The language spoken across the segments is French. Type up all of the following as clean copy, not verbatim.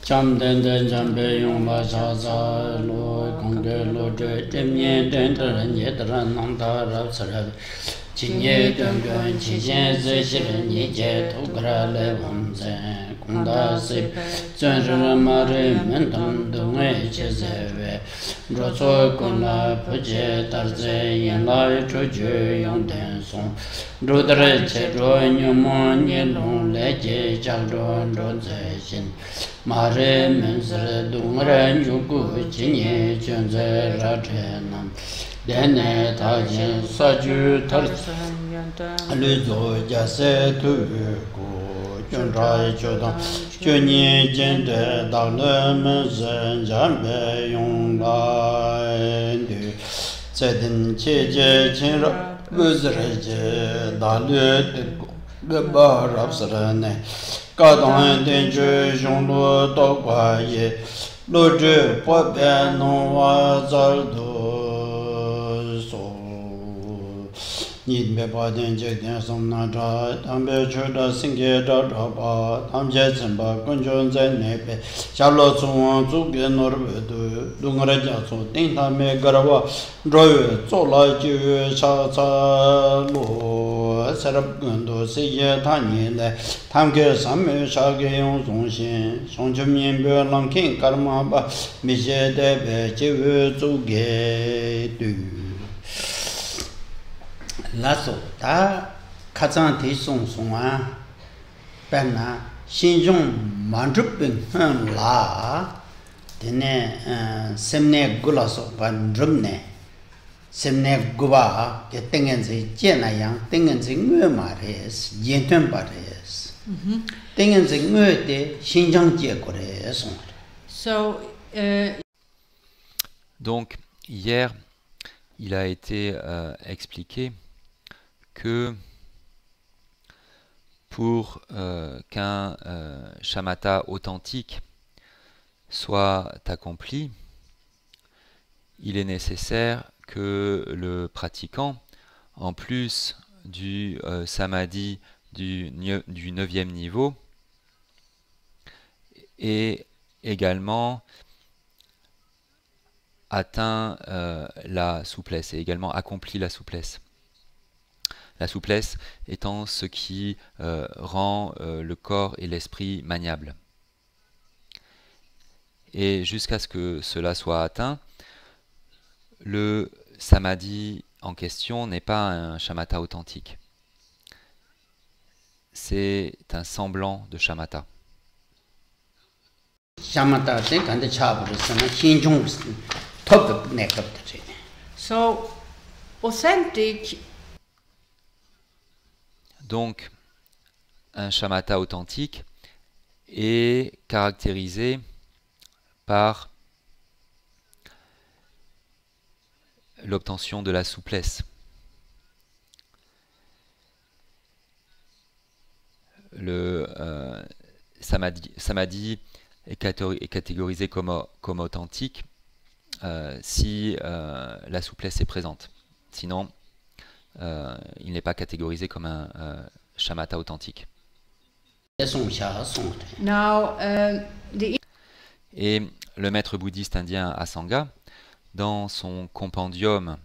Cham den den jam be yong ma cha cha lo gong de lo de dem nye den de ren ye de ran nang da ra sa ra chi nye den den chi xian zi shi ren ye je tu gra le wang zhen gong da si zhen ren ma re men dang de ngai che ze we ro zo gong la pu je dar ze yin la zhu ju yong den song ro de re che ro nyu mo nye long le je cha ro ro ze xin ma re men se dung ren yu gu ji ni chen ze ra che nam den ne ta jin sa ju tar lu zo ja se tu gu chun ra chu dang chu ni jin de da le men zhen jan be yong la du zai den che je chen ra lu zi re je da le de gu ba ra sa ra ne ca dong den zhe zhong luo dao gua ye luo zhi po bian nong wa zai du so ni be ba den zhe dian song na zha tam be chu da sing ge zha zha ba tam jie chen ba gong zhong zai ne be xia luo zong wang zu ge no ru du lu ge jia zu ding ta me ge ra wa zhuo yue zou la ji yue sha ca luo sa rab gen du si ye ta ni le tam ge san me sha ge yong zong xin xiong chen mian be lang king ka ma ba mi xie de be ji yue zu ge du la so ta ka zang ti song song a ben na xin zhong man zhu bin hen la de ne sem ne gu la so ban zhum ne sem ne gu ba ge teng en zi jie na yang teng en zi ngue ma re s yin tuen ba re s teng en zi ngue de xin zhang jie gu re song. So, Donc, hier, il a été expliqué que pour qu'un shamatha authentique soit accompli, il est nécessaire que le pratiquant, en plus du samadhi du 9e niveau, ait également atteint la souplesse et également accompli la souplesse. La souplesse étant ce qui rend le corps et l'esprit maniables. Et jusqu'à ce que cela soit atteint, le samadhi en question n'est pas un shamatha authentique. C'est un semblant de shamatha. Shamatha de kan de cha bu sa na xin zhong top ne kap de. so authentic Donc, un shamatha authentique est caractérisé par l'obtention de la souplesse. Le samadhi est catégorisé comme authentique si la souplesse est présente. Sinon, il n'est pas catégorisé comme un shamatha authentique. now Et le maître bouddhiste indien Asanga, dans son compendium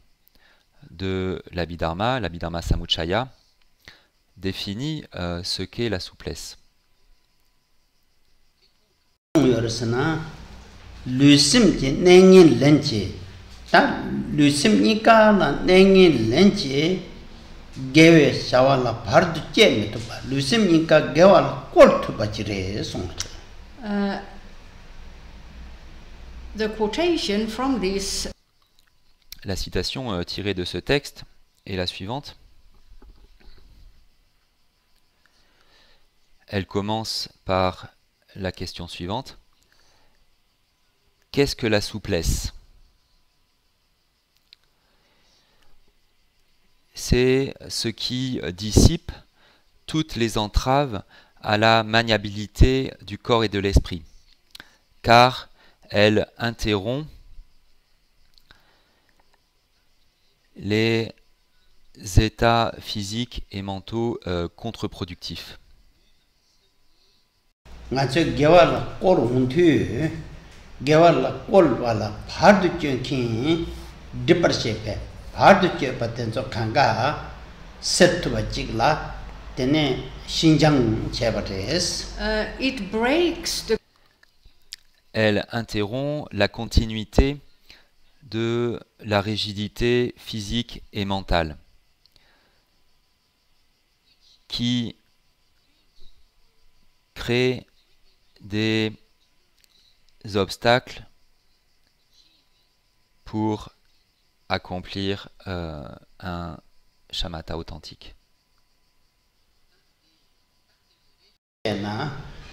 de l'Abhidharma Samuccaya, définit ce qu'est la souplesse. the quotation from this La citation tirée de ce texte est la suivante. Elle commence par la question suivante. Qu'est-ce que la souplesse? C'est ce qui dissipe toutes les entraves à la maniabilité du corps et de l'esprit, car elle interrompt les états physiques et mentaux contre-productifs. ngacho gewal kor huntu gewal kol wala bhardu chenkin dipar shepe bhardu chepa tenzo kanga setu bachigla tene Xinjiang chepates. It breaks the Elle interrompt la continuité de la rigidité physique et mentale qui crée des obstacles pour accomplir un shamatha authentique.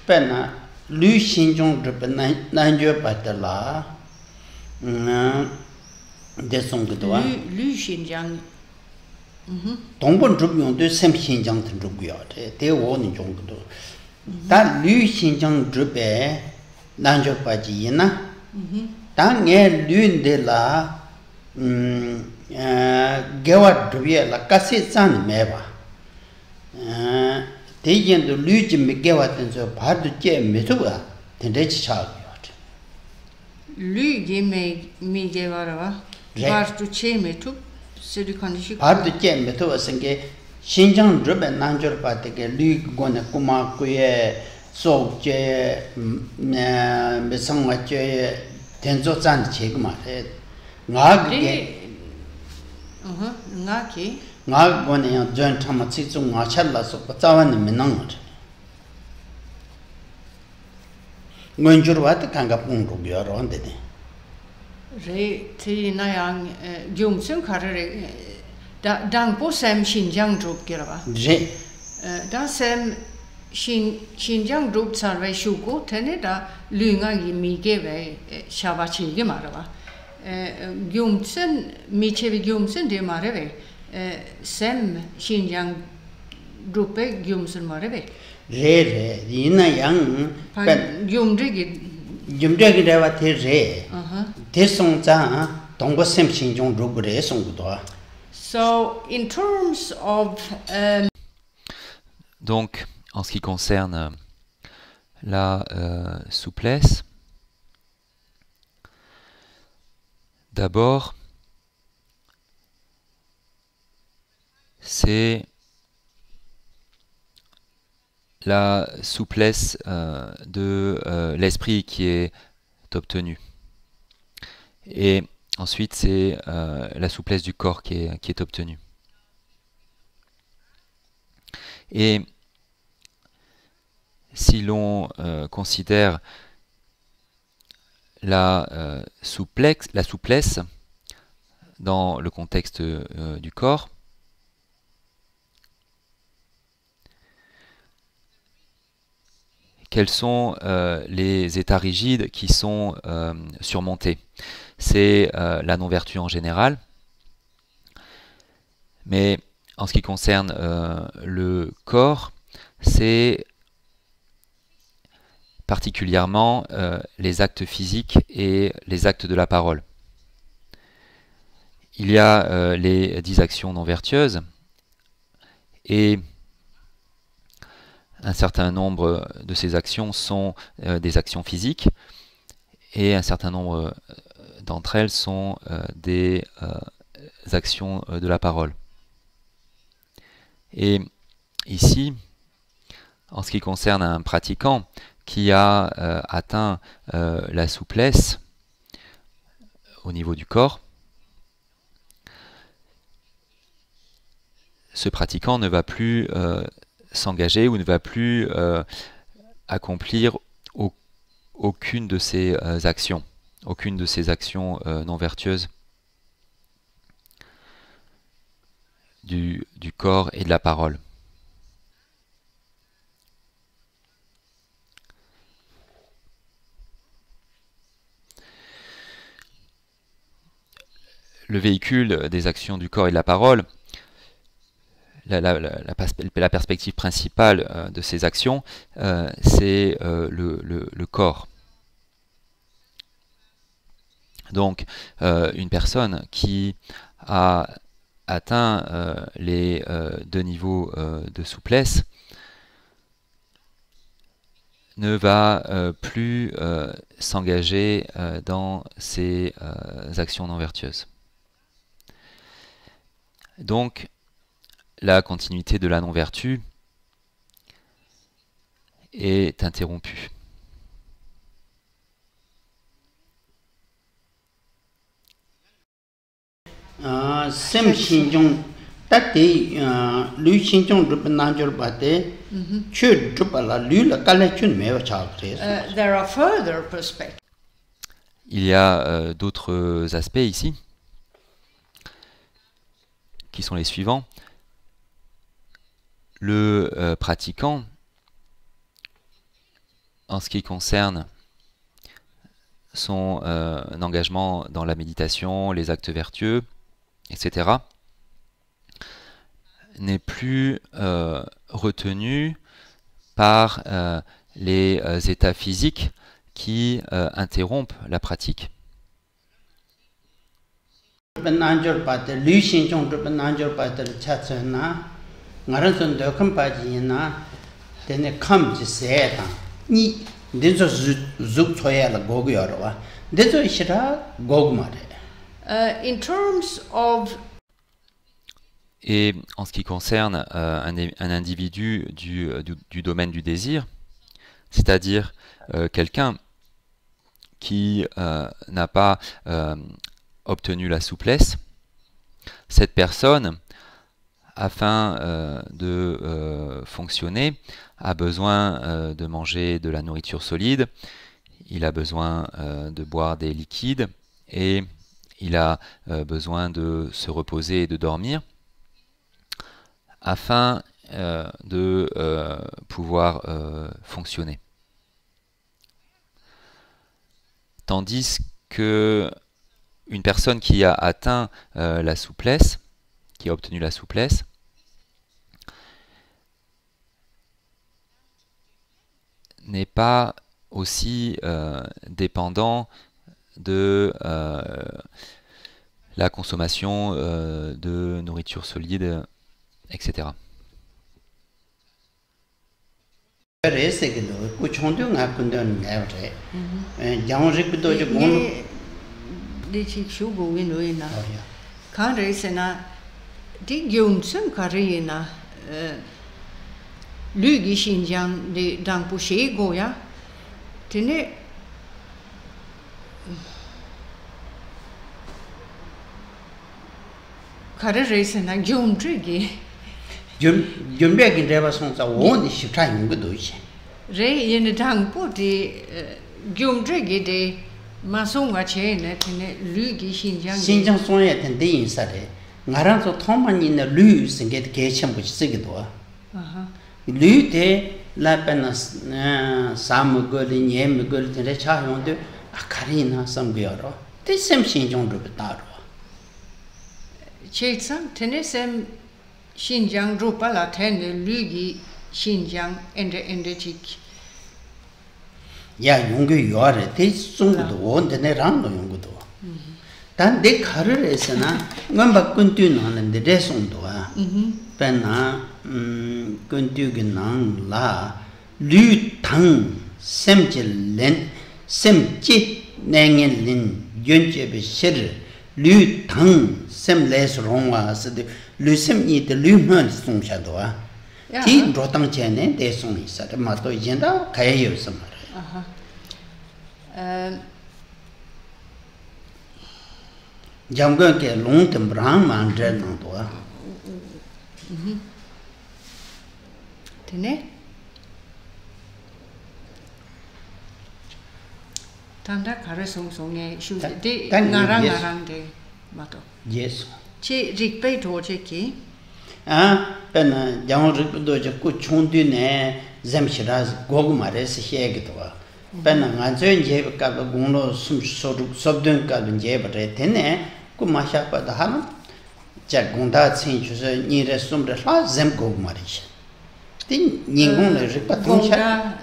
Pena Lu Xinjiang dripa nanjo patala desong gdwa Lu Xinjiang. Dongbon drup yong de sem Xinjiang tan drup yo de wo ni jong gdo ta Lu Xinjiang dripa nanjo paji yina ta nge lu de la gewa drupya la kasi zan meba 대견도 류지 몇개 왔던서 봐도 제 메소가 된대지 차고요. 류지 미게 와라. 바르투 체메투 세리컨시. 봐도 제 메소가 생게 신장 드베 난저 바데게 류고네 꾸마꾸에 속제 메성와제 된조잔 제그 말해. 나게 나게 ngā gōne yā dzōn tāma cik tsū ngā chār lā sō pa tsāwa nī mī nāng rī ngōn chūr wā tā kāngā pōng rūg yā rō ndē rē tī nā yāng gyōng tsūng kā rē dāng pō sēm Xinjiang rūp kī rā bā rē dā sēm Xinjiang rūp tsār wē shū kō tēne dā lū ngā yī mī kē wē shā bā chī kī mā rā bā gyōng tsūng mī chē wē gyōng tsūng dē mā rā wē Sem Xinjiang Drupe Gyumsun Marebe. Re, Yina Yang Yumdregi Reva Te Re, Te Song Zang, Tongo Sem Xinjiang Drupe Re Song Gudwa. So, in terms of. Donc, en ce qui concerne la souplesse, d'abord, c'est la souplesse de l'esprit qui est obtenue. Et ensuite, c'est la souplesse du corps qui est obtenue. Et si l'on considère la souplesse dans le contexte du corps, quels sont les états rigides qui sont surmontés? C'est la non-vertu en général, mais en ce qui concerne le corps, c'est particulièrement les actes physiques et les actes de la parole. Il y a les 10 actions non vertueuses et un certain nombre de ces actions sont des actions physiques et un certain nombre d'entre elles sont des actions de la parole. Et ici, en ce qui concerne un pratiquant qui a atteint la souplesse au niveau du corps, ce pratiquant ne va plus s'engager ou ne va plus accomplir aucune de ces actions non vertueuses du corps et de la parole. Le véhicule des actions du corps et de la parole, la perspective principale de ces actions, c'est le corps. Donc, une personne qui a atteint les 2 niveaux de souplesse ne va plus s'engager dans ces actions non vertueuses. Donc, la continuité de la non-vertu est interrompue. Sem Shinjong, Tati, Lu Shinjong Rupananjur Bate, Chud Rupala, Lula Kalachun Meva Chaltres. There are further perspectives. Il y a d'autres aspects ici, qui sont les suivants. Le pratiquant, en ce qui concerne son engagement dans la méditation, les actes vertueux, etc., n'est plus retenu par les états physiques qui interrompent la pratique. In terms of Et en ce qui concerne un individu du domaine du désir, c'est-à-dire quelqu'un qui n'a pas obtenu la souplesse, cette personne, afin de fonctionner, a besoin de manger de la nourriture solide, il a besoin de boire des liquides et il a besoin de se reposer et de dormir afin de pouvoir fonctionner. Tandis que une personne qui a atteint la souplesse, qui a obtenu la souplesse, n'est pas aussi dépendant de la consommation de nourriture solide, etc. Cheitsam tenesem Xinjiang rupa la tene lugi Xinjiang ende chik. Ya yungu yuare te sungdo wonde ne rando yungudo. Dan de karer esena ngamba kuntu nan de resungdo a. Pena kuntu ginang la lu tang semje len semji nengen lin yönje be shir lu tang sem les rongwa sede lu sem ni de lu man song sha do a ti ro tang chen ne de song ni sa de ma to yin da ka ye yo sam jam ga ke long tem brang man de no do a tene tanda kare song e shu de ngarang de mato. Yes. Che rikpe doje ki? Pena jang rikpe doje ku chungdu ne zemshiraz gogmare se hegitwa. Pena nga zön jebe ka gunglo sum sobdun ka jebe re tene ku masha pa da han ja gungda chen chuse ni re sum re la zem gogmare. Tin ningung le rikpa tungsha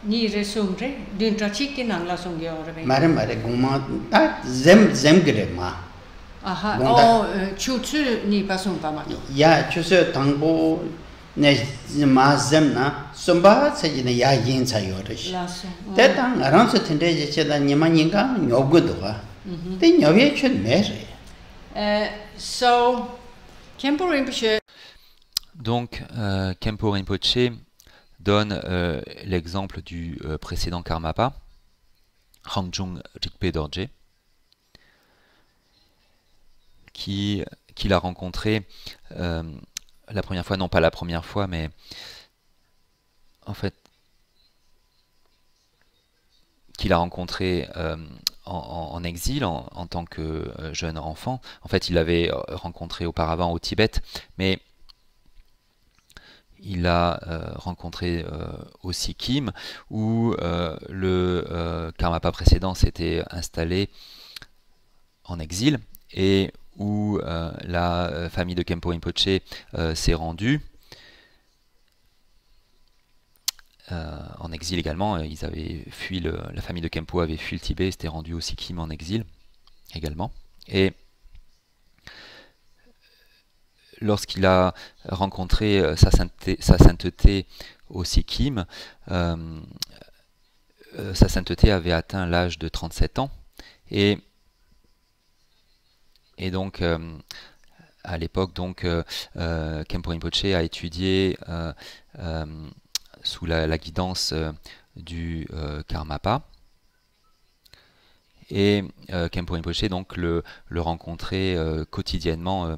ni re sum re din tra chik nang la song yo re. Mare guma ta zem gre ma. Aha, chu ni pasung pa ma. Ya, chu se tangbo ne ma zemna somba sajina ya yin cha yorish Lasso. te tang aran se tende je che da nyama nyinga nyogdo wa te nyobye chun mere. So, Khenpo Rinpoche. Donc, Khenpo Rinpoche donne l'exemple du précédent Karmapa, Rangjung Rigpe Dorje, qu'il a rencontré la première fois, non pas la première fois, mais en fait, qu'il a rencontré en exil en tant que jeune enfant. En fait, il l'avait rencontré auparavant au Tibet, mais il l'a rencontré au Sikkim, où le Karmapa précédent s'était installé en exil, et où la famille de Khenpo Rinpoche s'est rendue en exil également. Ils avaient fui la famille de Khenpo avait fui le Tibet, s'était rendue au Sikkim en exil également. Et lorsqu'il a rencontré sa sainteté au Sikkim, sa sainteté avait atteint l'âge de 37 ans, et donc à l'époque, Khenpo Rinpoche a étudié sous la guidance du Karmapa, et Khenpo Rinpoche donc le rencontrait quotidiennement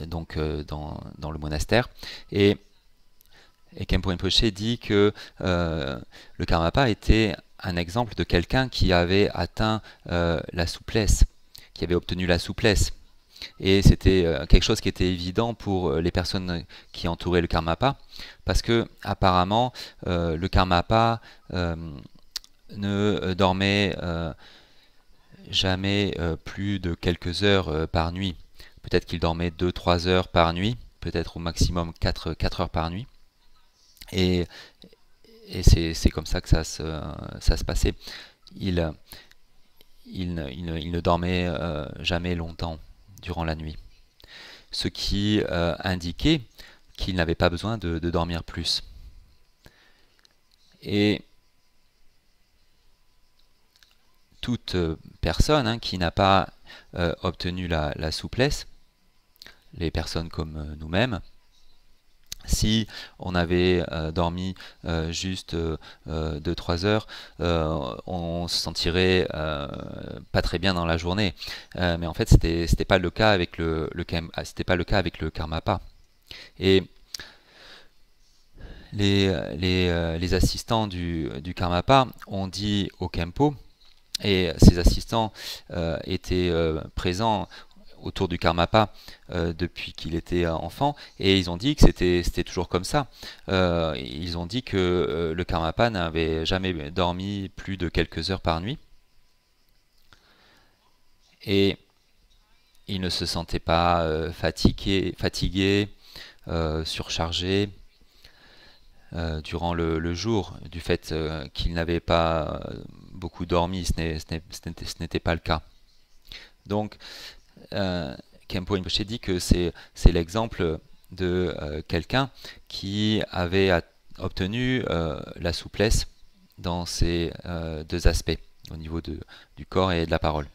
dans le monastère, et Khenpo Rinpoche dit que le Karmapa était un exemple de quelqu'un qui avait atteint la souplesse, qui avait obtenu la souplesse. Et c'était quelque chose qui était évident pour les personnes qui entouraient le Karmapa, parce que apparemment le Karmapa ne dormait jamais plus de quelques heures par nuit. Peut-être qu'il dormait 2-3 heures par nuit, peut-être au maximum 4 heures par nuit. Et c'est comme ça que ça se passait. Il ne dormait jamais longtemps durant la nuit, ce qui indiquait qu'il n'avait pas besoin de dormir plus. Et toute personne qui n'a pas obtenu la souplesse, les personnes comme nous-mêmes, si on avait dormi juste 2-3 heures, on se sentirait pas très bien dans la journée. Mais en fait, c'était pas le cas avec c'était pas le cas avec le Karmapa. Et les assistants du Karmapa ont dit au Khenpo, et ces assistants étaient présents autour du Karmapa depuis qu'il était enfant, et ils ont dit que c'était toujours comme ça. Ils ont dit que le Karmapa n'avait jamais dormi plus de quelques heures par nuit, et il ne se sentait pas fatigué, surchargé durant le jour, du fait qu'il n'avait pas beaucoup dormi. Ce n'était pas le cas. Donc Khenpo Rinpoche dit que c'est l'exemple de quelqu'un qui avait obtenu la souplesse dans ces deux aspects, au niveau du corps et de la parole.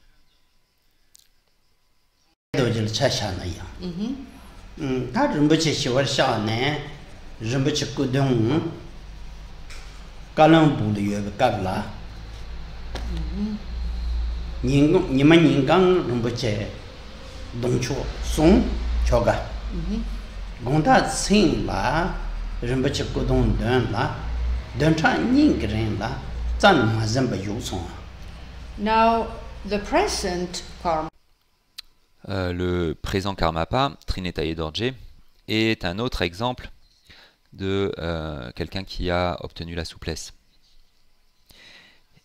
동초 송 초가 공다 생라 림바치 고동던라 던차 닝그렌라 잔마잠바 요송. Now, the present karma. Le présent Karmapa, Trinitaye Dorje, est un autre exemple de quelqu'un qui a obtenu la souplesse.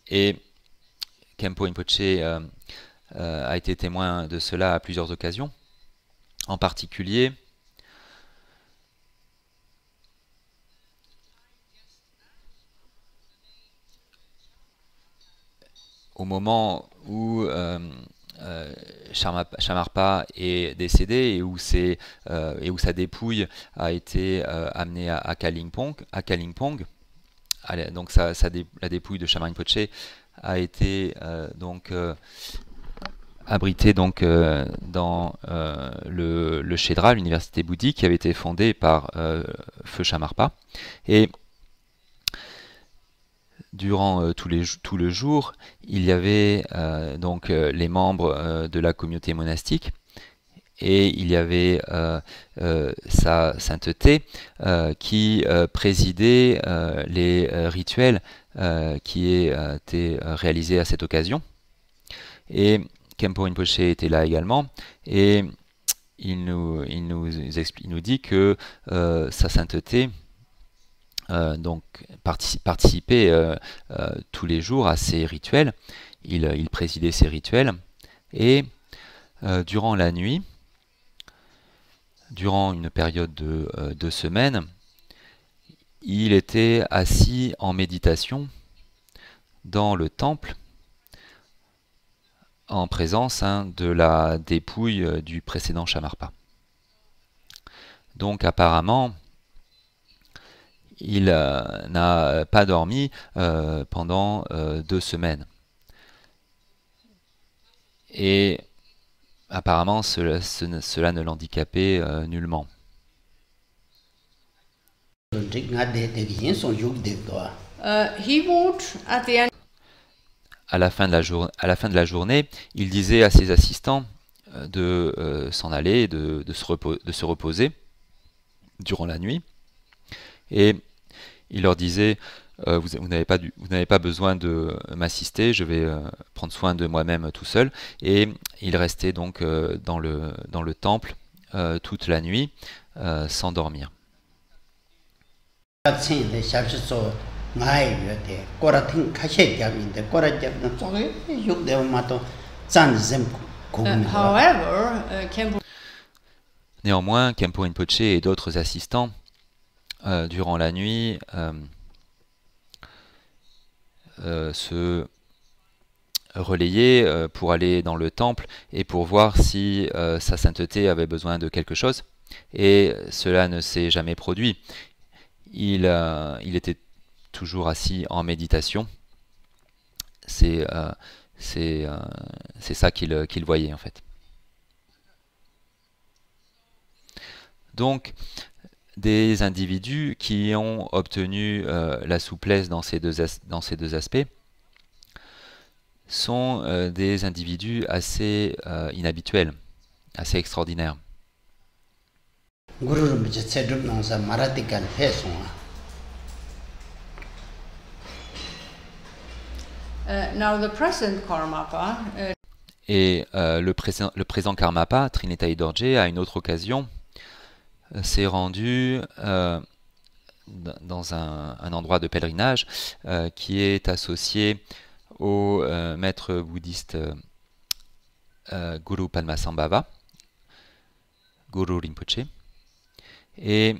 Et Khenpo Rinpoche a été témoin de cela à plusieurs occasions, en particulier au moment où Shamarpa est décédé et où sa dépouille a été amenée à Kalimpong. Donc la dépouille de Shamar Rinpoche a été abritée donc dans le Shedra, l'université bouddhique, qui avait été fondée par Feu Shamarpa. Et durant tout le jour, il y avait donc les membres de la communauté monastique et il y avait sa sainteté qui présidait les rituels qui étaient réalisés à cette occasion. Et Khenpo Rinpoche était là également et il nous dit que sa sainteté donc participait tous les jours à ces rituels, il présidait ces rituels, et durant la nuit, durant une période de 2 semaines, il était assis en méditation dans le temple, en présence de la dépouille du précédent Shamarpa. Donc apparemment, il n'a pas dormi pendant 2 semaines. Et apparemment, cela ne l'handicapait nullement. He would, at the end, À la fin de la journée, il disait à ses assistants de s'en aller, de se reposer durant la nuit. Et il leur disait vous n'avez pas besoin de m'assister, je vais prendre soin de moi-même tout seul. Et il restait donc dans le temple toute la nuit sans dormir. Néanmoins, Khenpo Rinpoche et d'autres assistants durant la nuit se relayaient pour aller dans le temple et pour voir si sa sainteté avait besoin de quelque chose, et cela ne s'est jamais produit. Il était toujours assis en méditation. C'est ça qu'il voyait en fait. Donc, des individus qui ont obtenu la souplesse dans ces deux aspects sont des individus assez inhabituels, assez extraordinaires. Now the present Karmapa, Et le présent Karmapa, Trinitayi Dorje, à une autre occasion, s'est rendu dans un endroit de pèlerinage qui est associé au maître bouddhiste Guru Padmasambhava, Guru Rinpoche. Et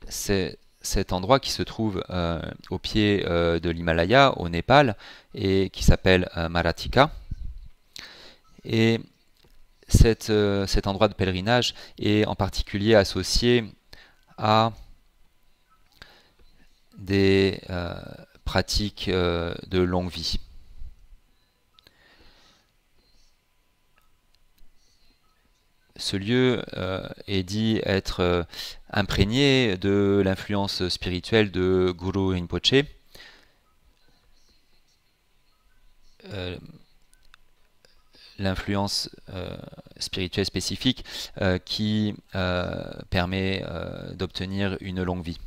c'est cet endroit qui se trouve au pied de l'Himalaya, au Népal, et qui s'appelle Marathika. Et cet endroit de pèlerinage est en particulier associé à des pratiques de longue vie. Ce lieu est dit être imprégné de l'influence spirituelle de Guru Rinpoche, l'influence spirituelle spécifique qui permet d'obtenir une longue vie.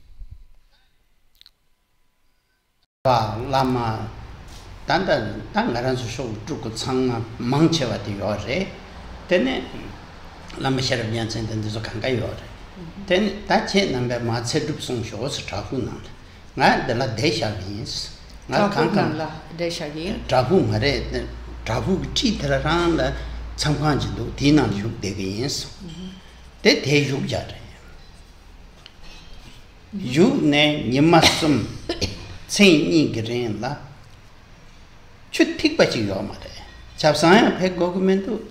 쮸 픽바지 요 말에 잡상야 백 고구면도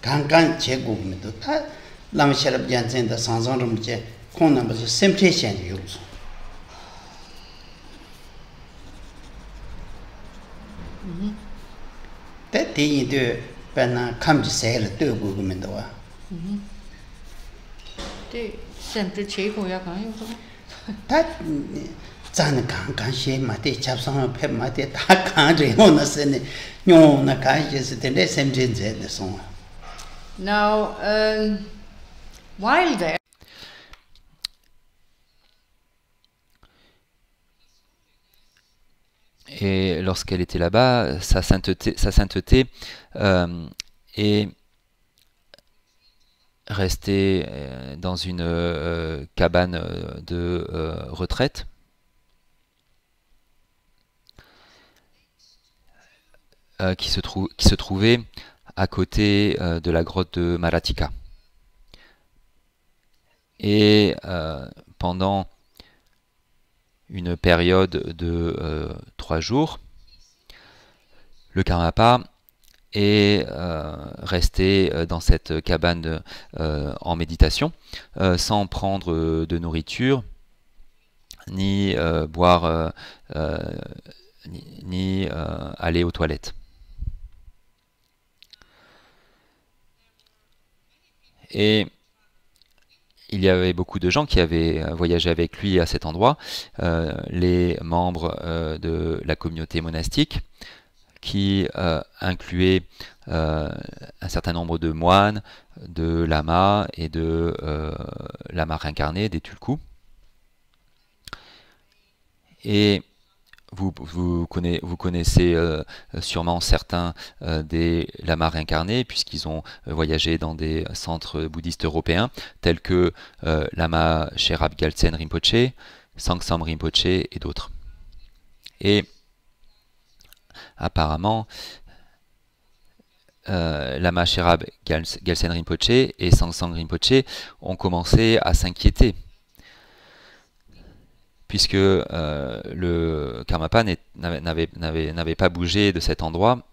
강간 제 고구면도 다 라마샤랍 잔센다 상상을 제 콘나버서 셈트레션 요소 때 대인도 배나 감지 세를 뜨고 고구면도 와 때 샘트 제고야 가요 다 자는 강간시 마대 잡상을 폐 마대 다 강제 오나서네 뇽나 가이스 텐데 셈진제 송 Now, while there, et lorsqu'elle était là-bas, sa sainteté est restée dans une cabane de retraite. Qui se trouvait à côté de la grotte de Maratika. Et pendant une période de 3 jours, le Karmapa est resté dans cette cabane en méditation, sans prendre de nourriture, ni boire, ni aller aux toilettes. Et il y avait beaucoup de gens qui avaient voyagé avec lui à cet endroit, les membres de la communauté monastique, qui incluaient un certain nombre de moines, de lamas et de lamas réincarnés, des tulkus. Et vous connaissez sûrement certains des lamas réincarnés, puisqu'ils ont voyagé dans des centres bouddhistes européens, tels que Lama Sherab Gyaltsen Rinpoche, Sangsam Rinpoche et d'autres. Et apparemment, Lama Sherab Gyaltsen Rinpoche et Sangsam Rinpoche ont commencé à s'inquiéter, puisque le Karmapa n'avait pas bougé de cet endroit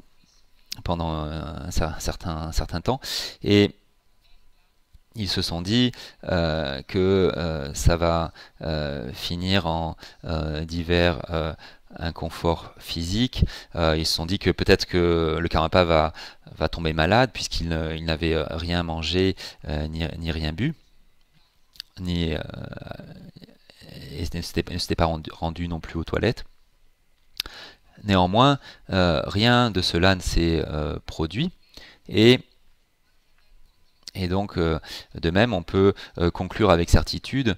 pendant un certain temps, et ils se sont dit que ça va finir en divers inconforts physiques. Ils se sont dit que peut-être que le Karmapa va tomber malade, puisqu'il n'avait rien mangé, ni rien bu, et ne s'était pas rendu non plus aux toilettes. Néanmoins, rien de cela ne s'est produit, et donc de même on peut conclure avec certitude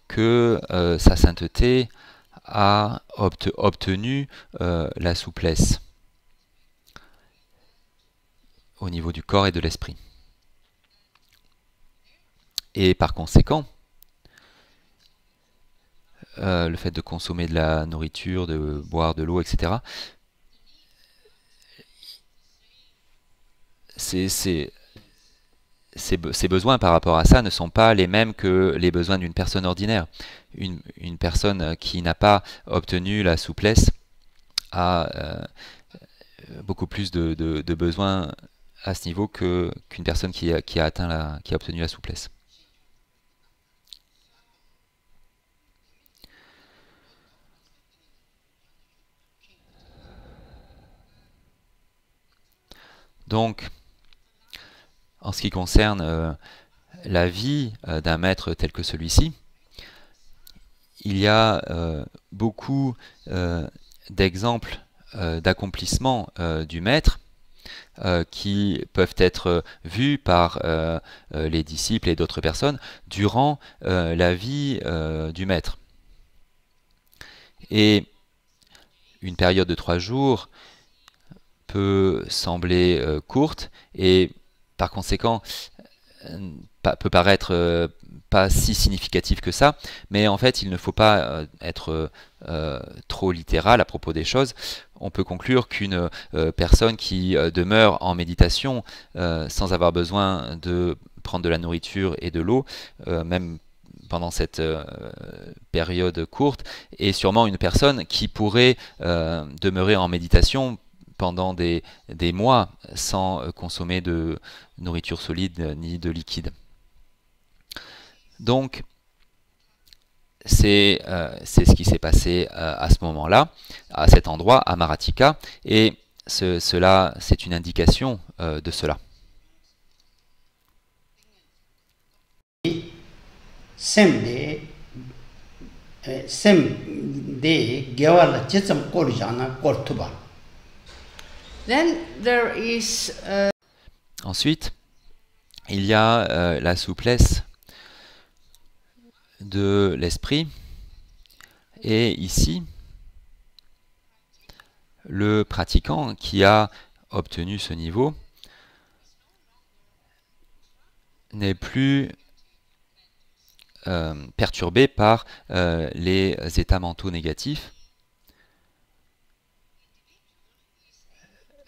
que sa sainteté a obtenu la souplesse au niveau du corps et de l'esprit. Et par conséquent, le fait de consommer de la nourriture, de boire de l'eau, etc., ces besoins par rapport à ça ne sont pas les mêmes que les besoins d'une personne ordinaire. Une personne qui n'a pas obtenu la souplesse a beaucoup plus de besoins à ce niveau qu'une personne qui a obtenu la souplesse. Donc, en ce qui concerne la vie d'un maître tel que celui-ci, il y a beaucoup d'exemples d'accomplissement du maître qui peuvent être vus par les disciples et d'autres personnes durant la vie du maître. Et une période de 3 jours peut sembler courte et par conséquent peut paraître pas si significatif que ça, mais en fait il ne faut pas être trop littéral à propos des choses. On peut conclure qu'une personne qui demeure en méditation sans avoir besoin de prendre de la nourriture et de l'eau, même pendant cette période courte, est sûrement une personne qui pourrait demeurer en méditation pendant des mois sans consommer de nourriture solide ni de liquide. Donc, c'est ce qui s'est passé à ce moment-là, à cet endroit, à Marathika, et cela, c'est une indication de cela. Then there is Ensuite, il y a la souplesse de l'esprit, et ici, le pratiquant qui a obtenu ce niveau n'est plus perturbé par les états mentaux négatifs.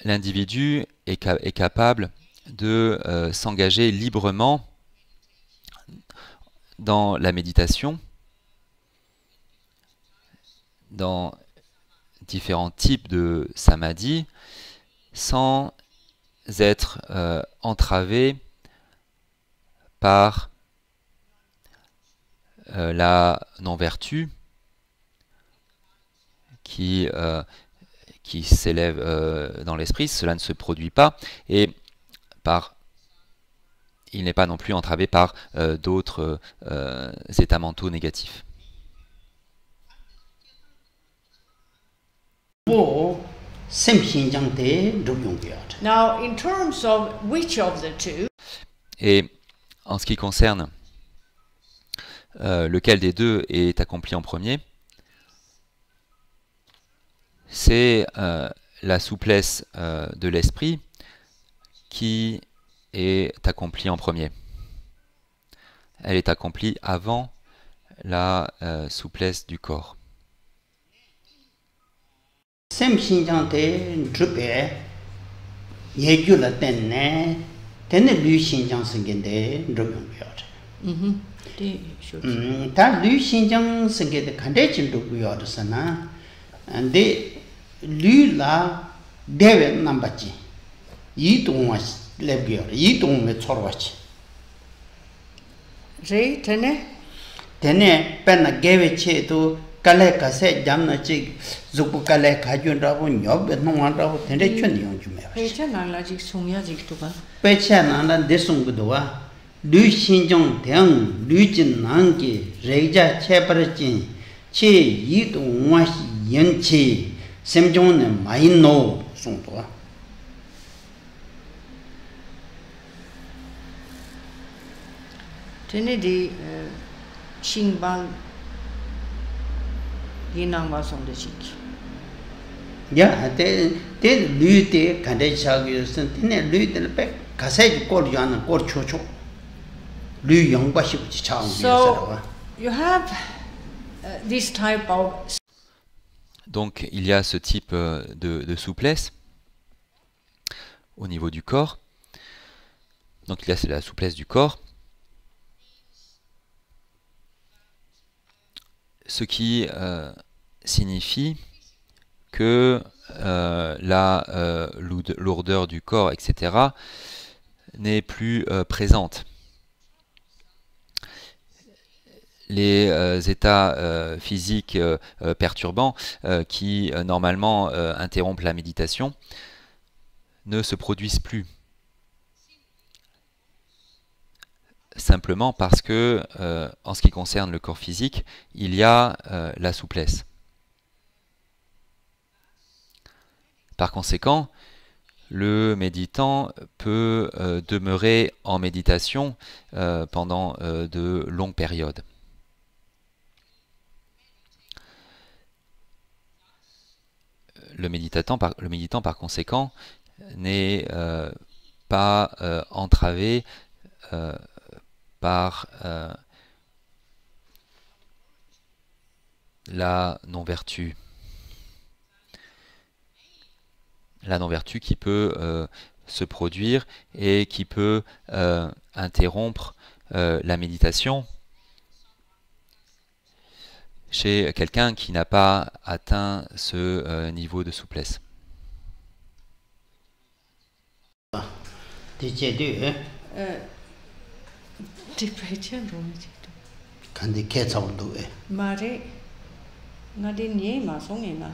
L'individu est capable de s'engager librement dans la méditation, dans différents types de samadhi, sans être entravé par la non-vertu qui s'élève dans l'esprit. Cela ne se produit pas, et il n'est pas non plus entravé par d'autres états mentaux négatifs. now in terms of which of the two, Et en ce qui concerne lequel des deux est accompli en premier, c'est la souplesse de l'esprit qui est accomplie en premier. Elle est accomplie avant la souplesse du corps. kale kase jamna chi zupu kale khajun rabu nyobe nongwan rabu tende chun yung jume pecha nangla jik sumya jik tuba pecha nangla desung gudwa lu xinjong teng lu jin nangki reja chepara jin chi yi tu ngwa yin chi semjong ne mai no sung tuwa tene di xingbal yinangwa song de jik ya te lu te kande chagyo sen tene lu te pe kase kor yana kor chocho lu yongba shibu chi chaung so you have this type of. Donc il y a ce type de souplesse au niveau du corps. Donc là c'est la souplesse du corps. Ce qui signifie que la lourdeur du corps, etc., n'est plus présente. Les états physiques perturbants qui normalement interrompent la méditation ne se produisent plus. Simplement parce que, en ce qui concerne le corps physique, il y a la souplesse. Par conséquent, le méditant peut demeurer en méditation pendant de longues périodes. Le méditant, par conséquent, n'est pas entravé par la non-vertu. La non-vertu qui peut se produire et qui peut interrompre la méditation chez quelqu'un qui n'a pas atteint ce niveau de souplesse. Dicedu, Di Prechan Romaji. can the cats all do it? Mare Nadin Yema Songina.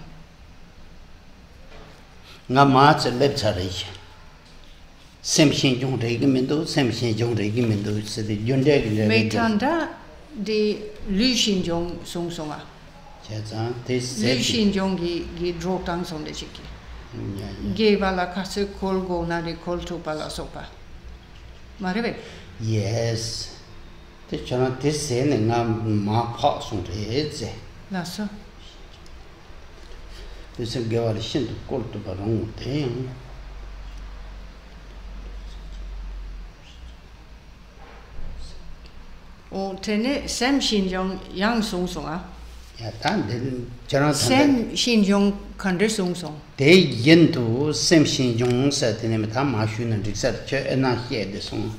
Namats and Lepsarich. Sem Shinjong Regimendo, Sem Shinjong Regimendo, said the Yundeg. Meitanda di Lu Xinjong Song Songa. This Lu Xinjong gi drop down on the chiki. Gave a la casse colgo na di colto pala sopa. Mareve? Yes. The channel this saying and I'm my pots on the heads. Lasso. This is a girl to call to Barong thing. O tene Sam Xinjong Yang Song Songa. Yeah, then General Sam Xinjong Kande Song Song. They yin to Sam Shinjong said the name of Tamashun and research and not hear the song.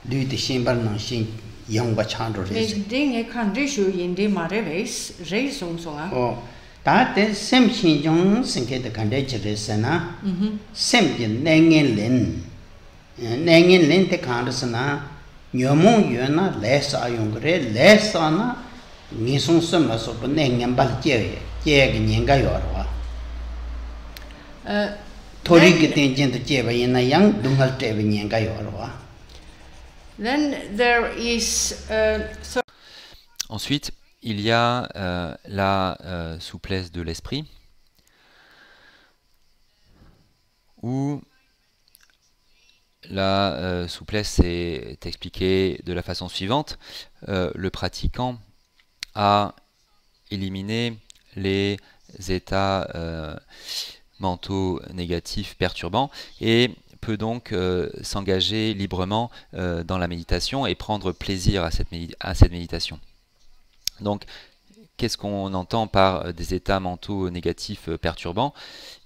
Do the Shimban Shin Young Bachandro. Ding a Kande Shu in the Mareves, Ray Song Songa. Oh, that is Sam Shinjong sing the candidates and Sam Yin Nangin Lin. Nangin Lin the Kandasana. Nyomong yuna less are younger, less on Nisson Summers of Nangam Balje, Jeg Yangayorwa. Tori getting into Jeva in a young Dungal Tevin Yangayorwa. Then there is Ensuite, il y a la souplesse de l'esprit, où la souplesse est expliquée de la façon suivante. Le pratiquant a éliminé les états mentaux négatifs perturbants et peut donc s'engager librement dans la méditation et prendre plaisir à cette méditation. Donc, qu'est-ce qu'on entend par des états mentaux négatifs perturbants?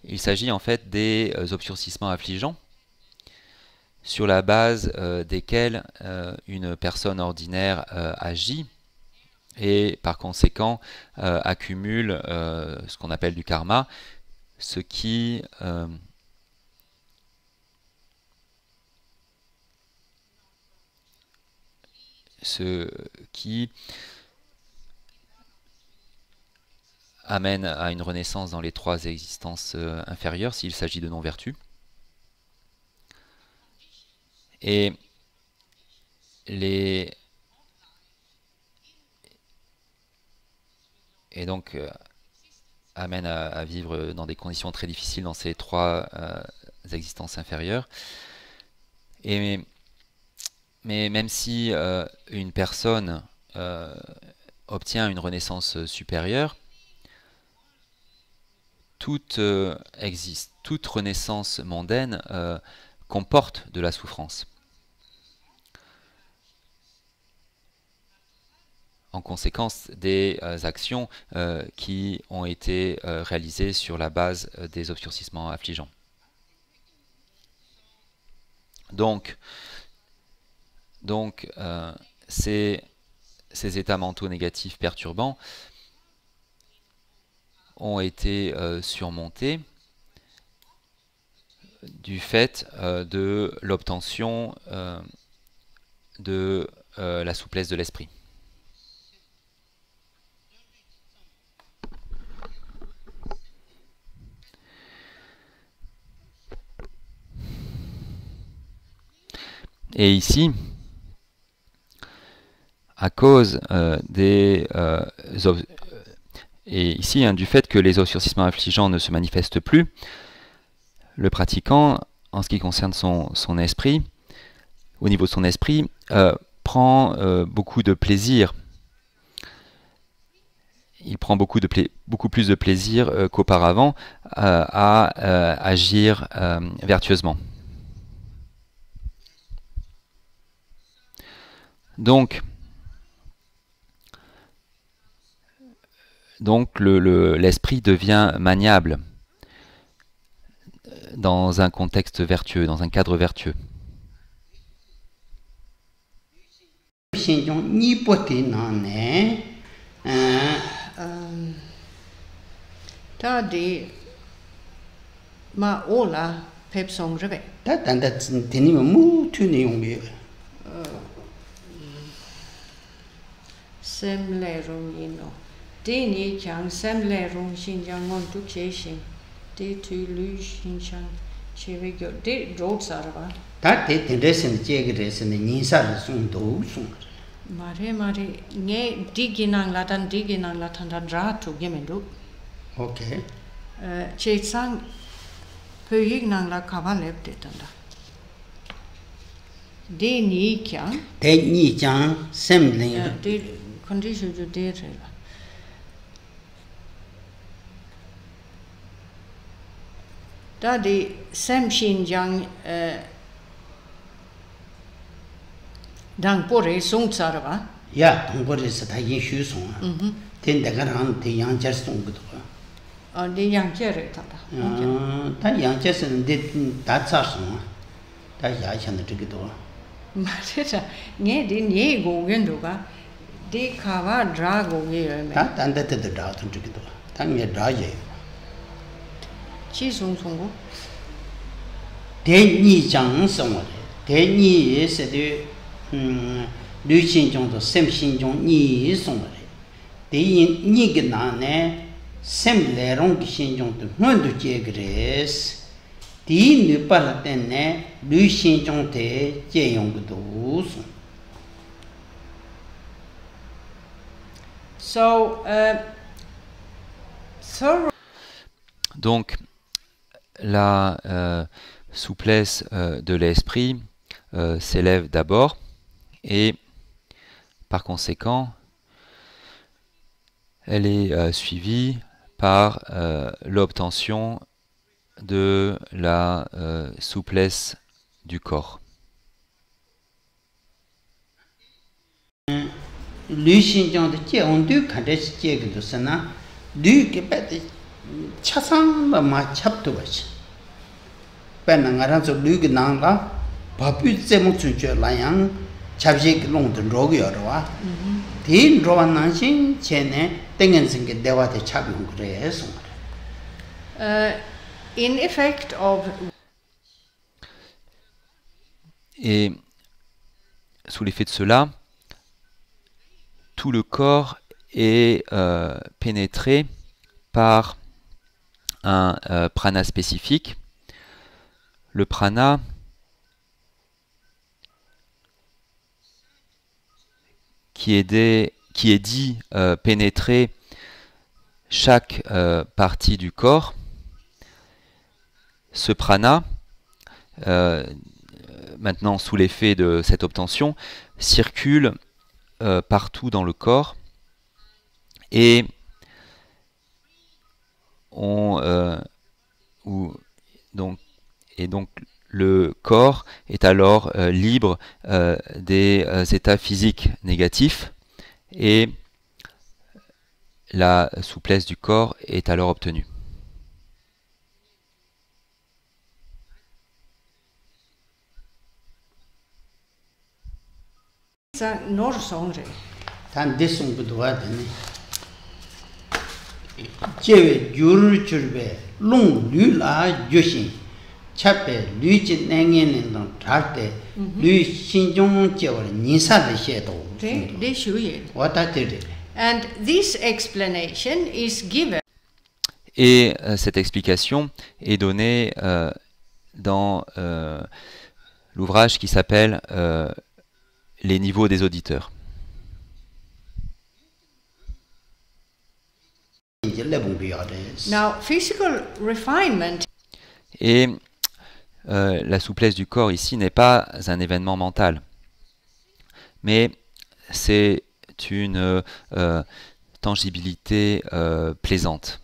Il s'agit en fait des obscurcissements affligeants sur la base desquels une personne ordinaire agit et par conséquent accumule ce qu'on appelle du karma, ce qui amène à une renaissance dans les trois existences inférieures s'il s'agit de non-vertu. Et donc amène à vivre dans des conditions très difficiles dans ces trois existences inférieures. Mais même si une personne obtient une renaissance supérieure, toute renaissance mondaine comporte de la souffrance. En conséquence des actions qui ont été réalisées sur la base des obscurcissements affligeants. Donc ces états mentaux négatifs perturbants ont été surmontés du fait de l'obtention de la souplesse de l'esprit. Et ici, à cause du fait que les obscurcissements affligeants ne se manifestent plus, le pratiquant, en ce qui concerne son esprit, au niveau de son esprit, prend beaucoup de plaisir. Il prend beaucoup plus de plaisir qu'auparavant à agir vertueusement. Donc l'esprit devient maniable dans un contexte vertueux, dans un cadre vertueux. phép song rồi vậy. 다 단다 되니면 뭐 튀니 용게. Xem lệ rung yin no. Đi ni chang xem lệ rung xin chang ngon tu chế xin. Đi tu lü xin chang chế về kiểu đi rốt sao rồi. 다 된데선 제그레선 인사를 송도 송. Mare nghe đi ginang la tan ra tu gemen du. 오케이. Chế sang pöyik nang la kavan lep de tanda. Đi ni chang. 대니장 샘링. Đi condition ju de rồi là. Da đi xem xin chang đang po re sung tsar ba. 야, 동거리에서 다 인슈 송. 된다가랑 대양 절송 것도. Đi yang che re tanda. 다 양제스는 다 차송. 다 야찬의 저기도. Mare nghe đi nhẹ go gen do ga. Đi khawa dra go ge yo me. 다 단데도 다 저기도. 당에 라je. Chi sung sung go. 대니장 성을. 대니에서도 류신종도 샘신종 니송을. 대인 니게 나네 샘레롱 신종도 혼도 제그레스. 디 느빨 때네 류신종대 제용도 송. So Donc, la souplesse de l'esprit s'élève d'abord et par conséquent, elle est suivie par l'obtention de la souplesse du corps. 류신종도 제온도 간데스 제기도 쓰나 류게 빼데 차상마 마찹도 버시 빼나가라서 류게 나가 바삐 제목 준줄라양 잡식 롱든 로기여와 딘 로만난신 제네 땡엔생게 대화대 차비운 그래서 in effect of Et sous l'effet de cela, tout le corps est pénétré par un prana spécifique. Le prana qui est dit pénétrer chaque partie du corps. Ce prana, maintenant sous l'effet de cette obtention, circule partout dans le corps et donc le corps est alors libre des états physiques négatifs et la souplesse du corps est alors obtenue. ça nor songre. 단 대송부도 와드네 제외 유르 줄베 롱 류라 조신 차베 류진 냉에는 달때 류 신종 제월 니사를 해도 They shuye. 왔다 되리 And this explanation is given Et cette explication est donnée dans l'ouvrage qui s'appelle Les niveaux des auditeurs. now physical refinement Et la souplesse du corps ici n'est pas un événement mental, mais c'est une tangibilité plaisante.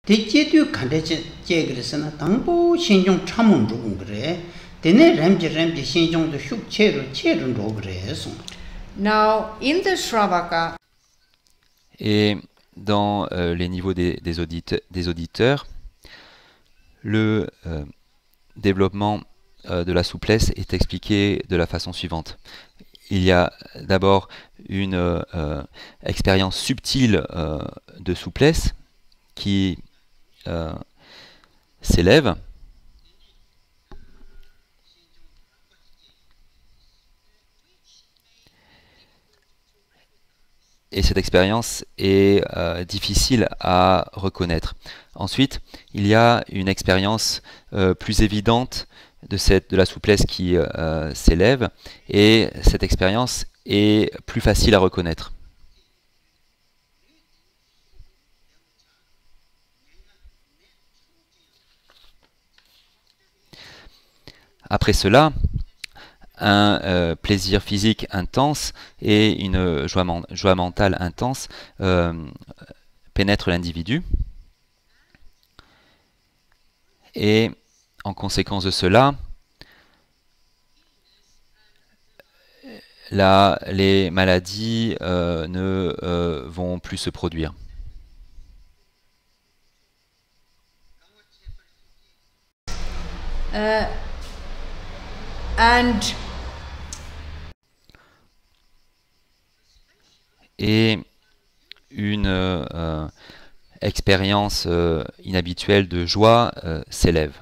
대제도 간대제 제그래서나 당보 신종 참문 조금 그래 되네 램지 신종도 흉체로 체론도 그래서 now in the Shravaka Et dans les niveaux des auditeurs, le développement de la souplesse est expliqué de la façon suivante. il y a d'abord une expérience subtile de souplesse qui s'élève. Et cette expérience est difficile à reconnaître. Ensuite, il y a une expérience plus évidente de la souplesse qui s'élève, et cette expérience est plus facile à reconnaître. Après cela, un plaisir physique intense et une joie mentale intense pénètrent l'individu. Et en conséquence de cela, les maladies ne vont plus se produire. Et une expérience inhabituelle de joie s'élève.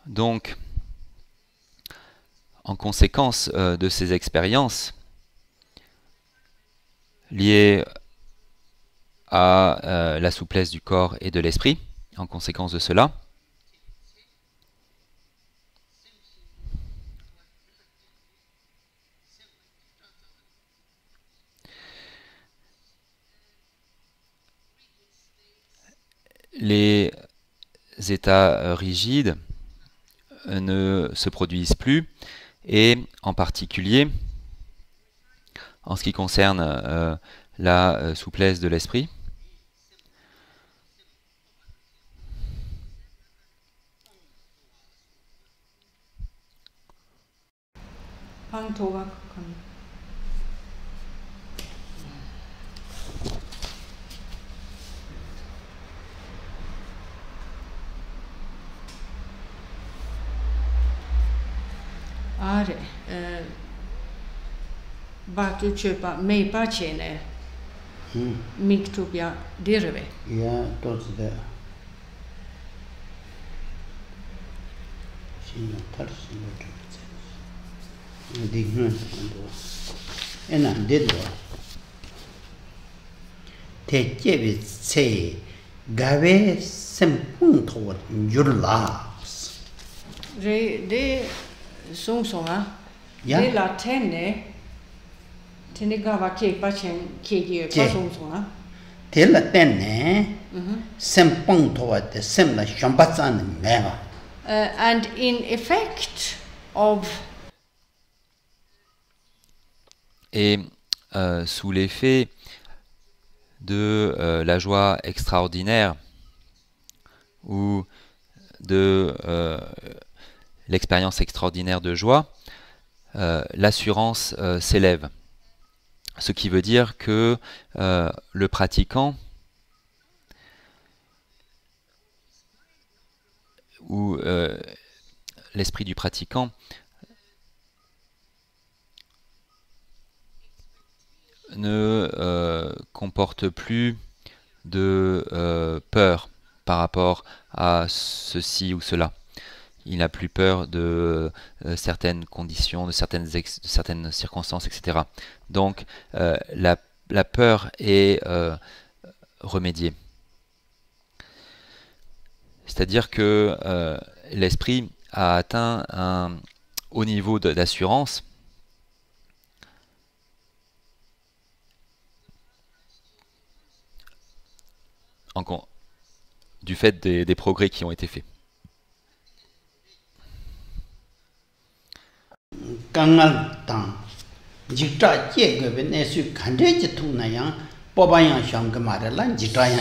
Donc, en conséquence de ces expériences liées à la souplesse du corps et de l'esprit, en conséquence de cela, les états rigides ne se produisent plus, et en particulier en ce qui concerne la souplesse de l'esprit, and in effect of et sous l'effet de la joie extraordinaire ou de l'expérience extraordinaire de joie, l'assurance s'élève. Ce qui veut dire que le pratiquant ou l'esprit du pratiquant ne comporte plus de peur par rapport à ceci ou cela. Il n'a plus peur de certaines conditions, de certaines circonstances, etc. Donc la peur est remédiée. C'est-à-dire que l'esprit a atteint un haut niveau d'assurance du fait des progrès qui ont été faits.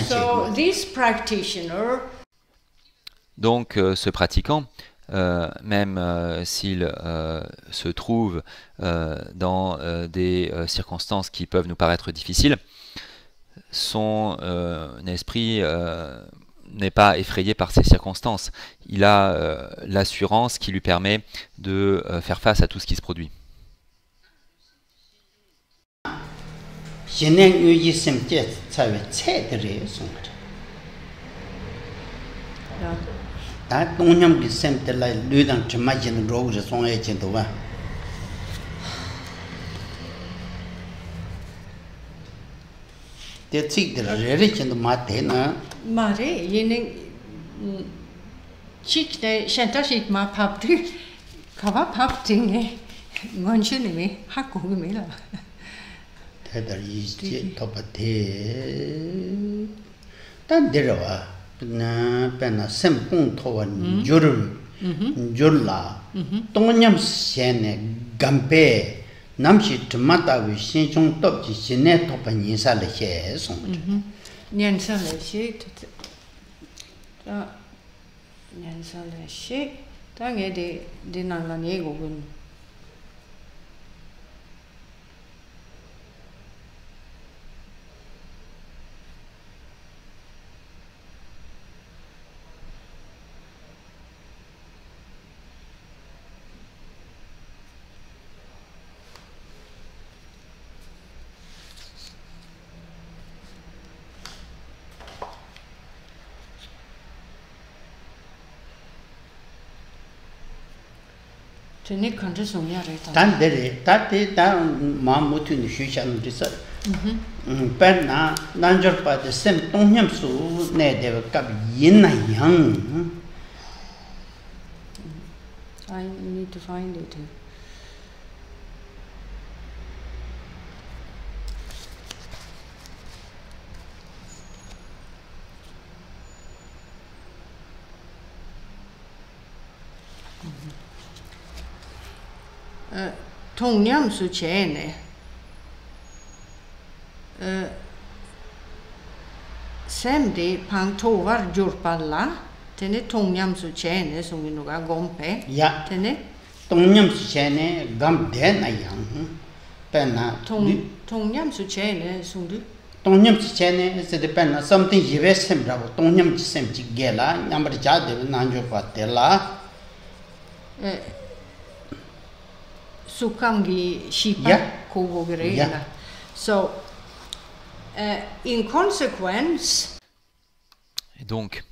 So this practitioner Donc ce pratiquant, même s'il se trouve dans des circonstances qui peuvent nous paraître difficiles, son esprit n'est pas effrayé par ces circonstances. Il a l'assurance qui lui permet de faire face à tout ce qui se produit. Mare, yene chik ne shantashik ma paptu kava papting ngonchuni me hakku me la. Tedar yiji topate tan derawa na pena sempung towa jurla tongnyam sene gampe namshi tumata wi shinchong topji sine topa nyisa le he song Nyansa le she ta nyansa le she ta nge de nang la ne go gun. Tene kanta somya re ta. tan dere tate tan ma mutu ni shushan risa per na nanjor pa de sem tongnyam su ne de kap yin na yang I need to find it. Tongnam su chene. Semdi pang tovar jurpalla. Tene tongnam su chene sunginuga gompe. ya Tene tongnyam su chene gam de na yang per na tongnam su chene sundu. tongnyam su chene se de per na something yive sem ra tongnyam chi sem chi gela nyambar cha de nanjor pa de la Sukangi shipa Yeah. kogogere. Yeah. So, in consequence, Et donc,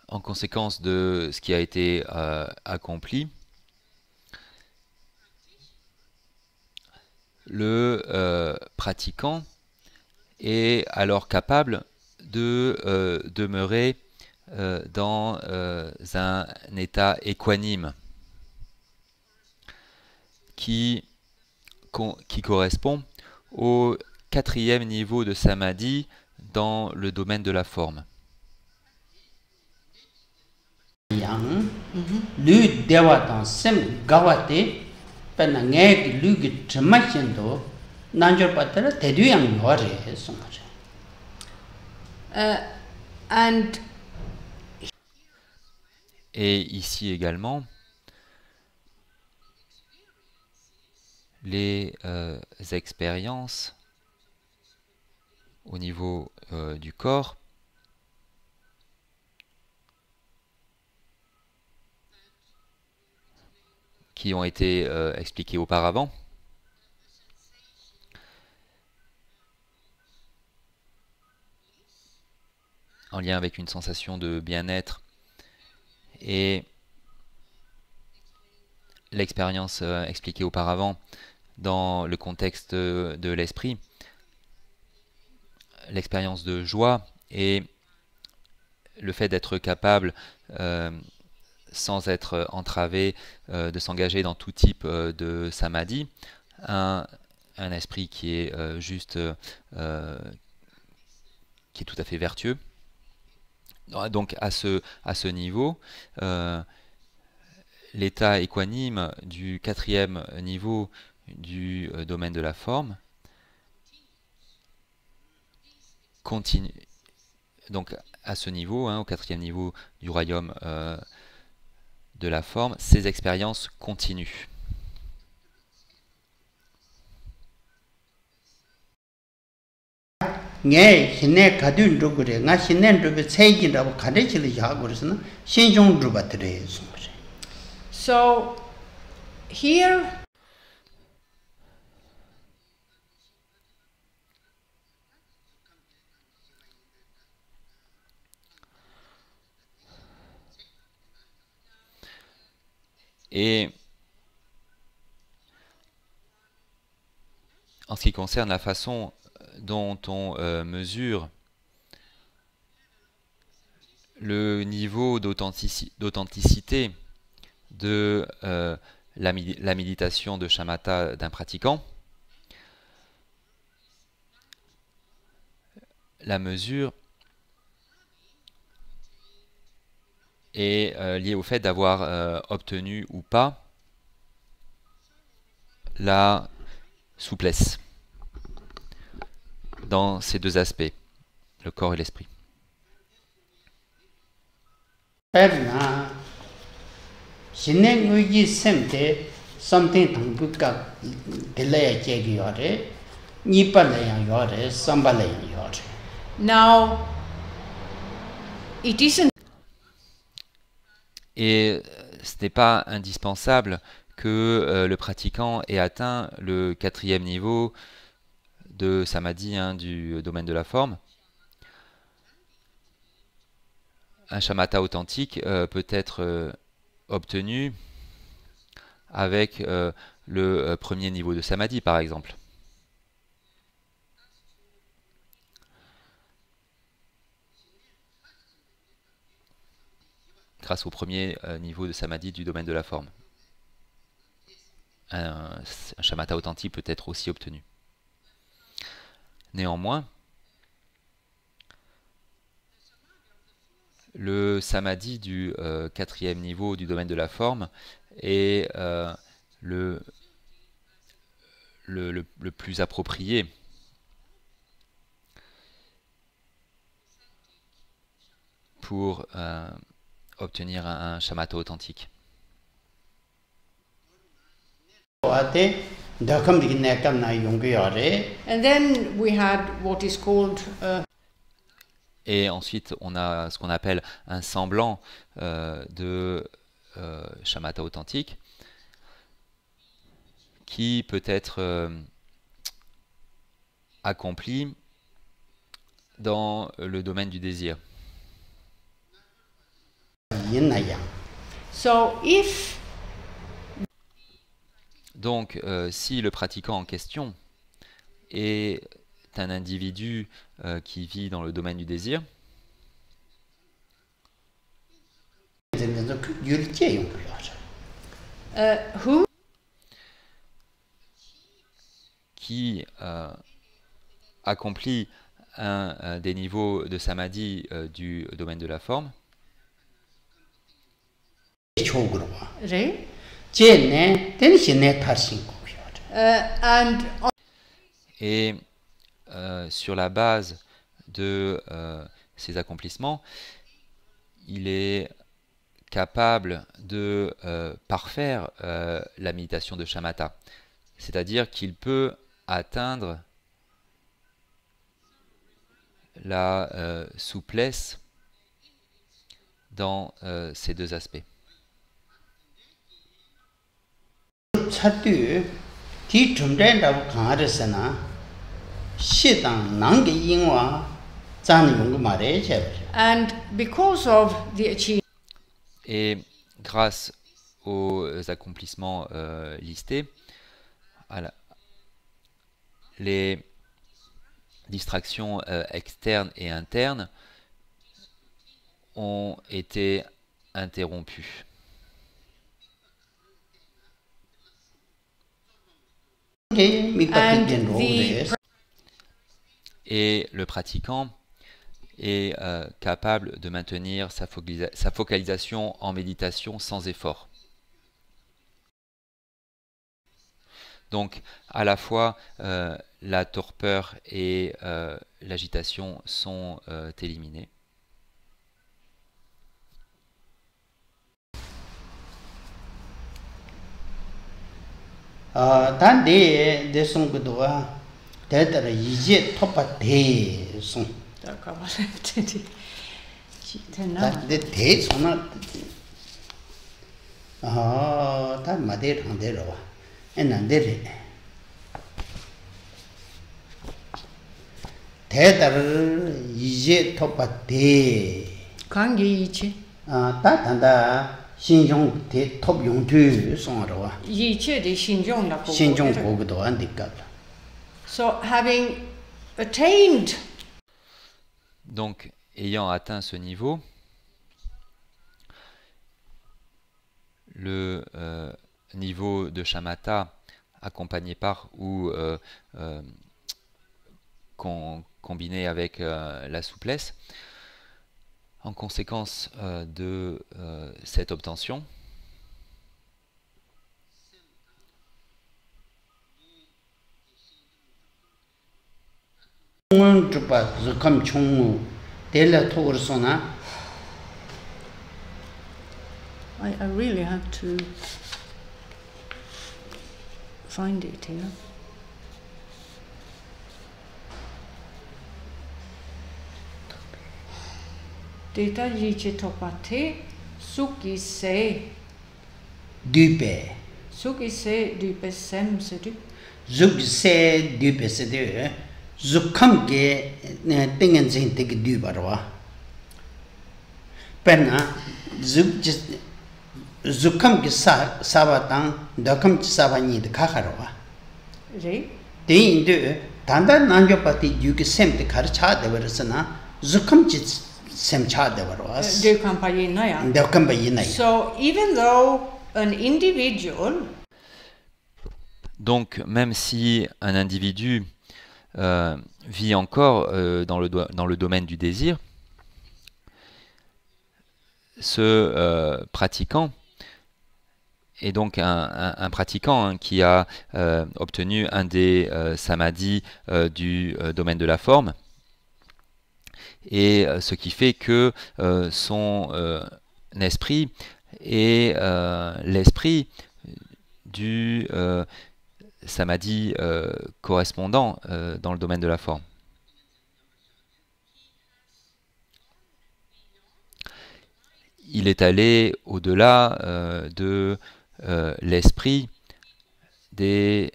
en conséquence de ce qui a été accompli, le pratiquant est alors capable de demeurer dans un état équanime qui correspond au 4e niveau de samadhi dans le domaine de la forme. yang lu dewa dan sem gawate per na nge lu gi chma chen do nanjor pa tera te du yang yo re song and Et ici également, les expériences au niveau du corps qui ont été expliquées auparavant en lien avec une sensation de bien-être et l'expérience expliquée auparavant dans le contexte de l'esprit, l'expérience de joie et le fait d'être capable, sans être entravé, de s'engager dans tout type de samadhi, un esprit qui est juste, qui est tout à fait vertueux. Donc à ce niveau, l'état équanime du 4e niveau du domaine de la forme continue. Donc à ce niveau, au 4e niveau du royaume de la forme, ces expériences continuent. 네 신내 가든 그래 나 신내 좀 세진다고 가르치려 하고 그래서는 신종 주바들에 숨으래. So here Et en ce qui concerne la façon dont on mesure le niveau d'authenticité de la méditation de shamatha d'un pratiquant, la mesure est liée au fait d'avoir obtenu ou pas la souplesse dans ces deux aspects, le corps et l'esprit. now it isn't Et ce n'est pas indispensable que le pratiquant ait atteint le 4e niveau de samadhi, du domaine de la forme. Un shamatha authentique peut être obtenu avec le premier niveau de samadhi, par exemple. Grâce au premier niveau de samadhi du domaine de la forme. Un shamatha authentique peut être aussi obtenu. Néanmoins, le samadhi du 4e niveau du domaine de la forme est le plus approprié pour obtenir un shamatha authentique. and then we had what is called Et ensuite, on a ce qu'on appelle un semblant de shamatha authentique qui peut être accompli dans le domaine du désir. so if Donc, si le pratiquant en question est un individu qui vit dans le domaine du désir, who qui accomplit un des niveaux de samadhi du domaine de la forme, right and et sur la base de ces accomplissements, il est capable de parfaire la méditation de shamatha. C'est-à-dire qu'il peut atteindre la souplesse dans ces deux aspects. and because of the achievement Et grâce aux accomplissements listés, les distractions externes et internes ont été interrompues. Et le pratiquant est capable de maintenir sa focalisation en méditation sans effort. Donc, à la fois, la torpeur et l'agitation sont éliminées. 대대로 이제 톱밭에 손 d'accord 근데 대손을 다 마대 상대로 와 엔난데리 대대로 이제 톱밭에 관계 이치 다단다 신종 대톱 용투 송으로 와 이치의 신종나 보고 신종 보고도 안 될까 So having attained Donc, ayant atteint ce niveau, le niveau de shamatha accompagné par ou combiné avec la souplesse, en conséquence de cette obtention, I really have to find it here. Data yiche topate suki se dupe sem se du. zug se dupe se de zukam ge tingen zin te du barwa penna zukam ge sabatang dakam sabani de khakarwa Re? de de tanda nanjo pati du ge sem te khar cha de versana zukam sem cha de barwa De campagne na ya. dakam bayina So even though an individual donc même si un individu vit encore dans le domaine du désir, ce pratiquant est donc un pratiquant qui a obtenu un des samadhis du domaine de la forme, et ce qui fait que son esprit est l'esprit du samadhi correspondant dans le domaine de la forme. Il est allé au-delà de l'esprit des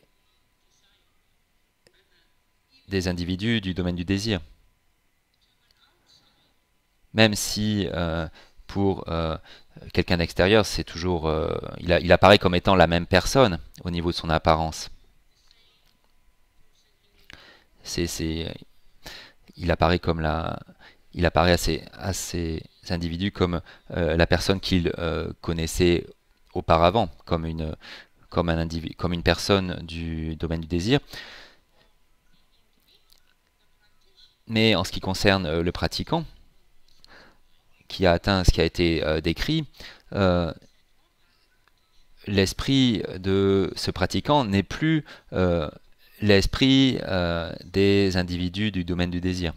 individus du domaine du désir. Même si pour quelqu'un d'extérieur, c'est toujours, il apparaît comme étant la même personne au niveau de son apparence. Il apparaît à ces individus comme la personne qu'il connaissait auparavant, comme une personne du domaine du désir. Mais en ce qui concerne le pratiquant, qui a atteint ce qui a été décrit, l'esprit de ce pratiquant n'est plus l'esprit des individus du domaine du désir.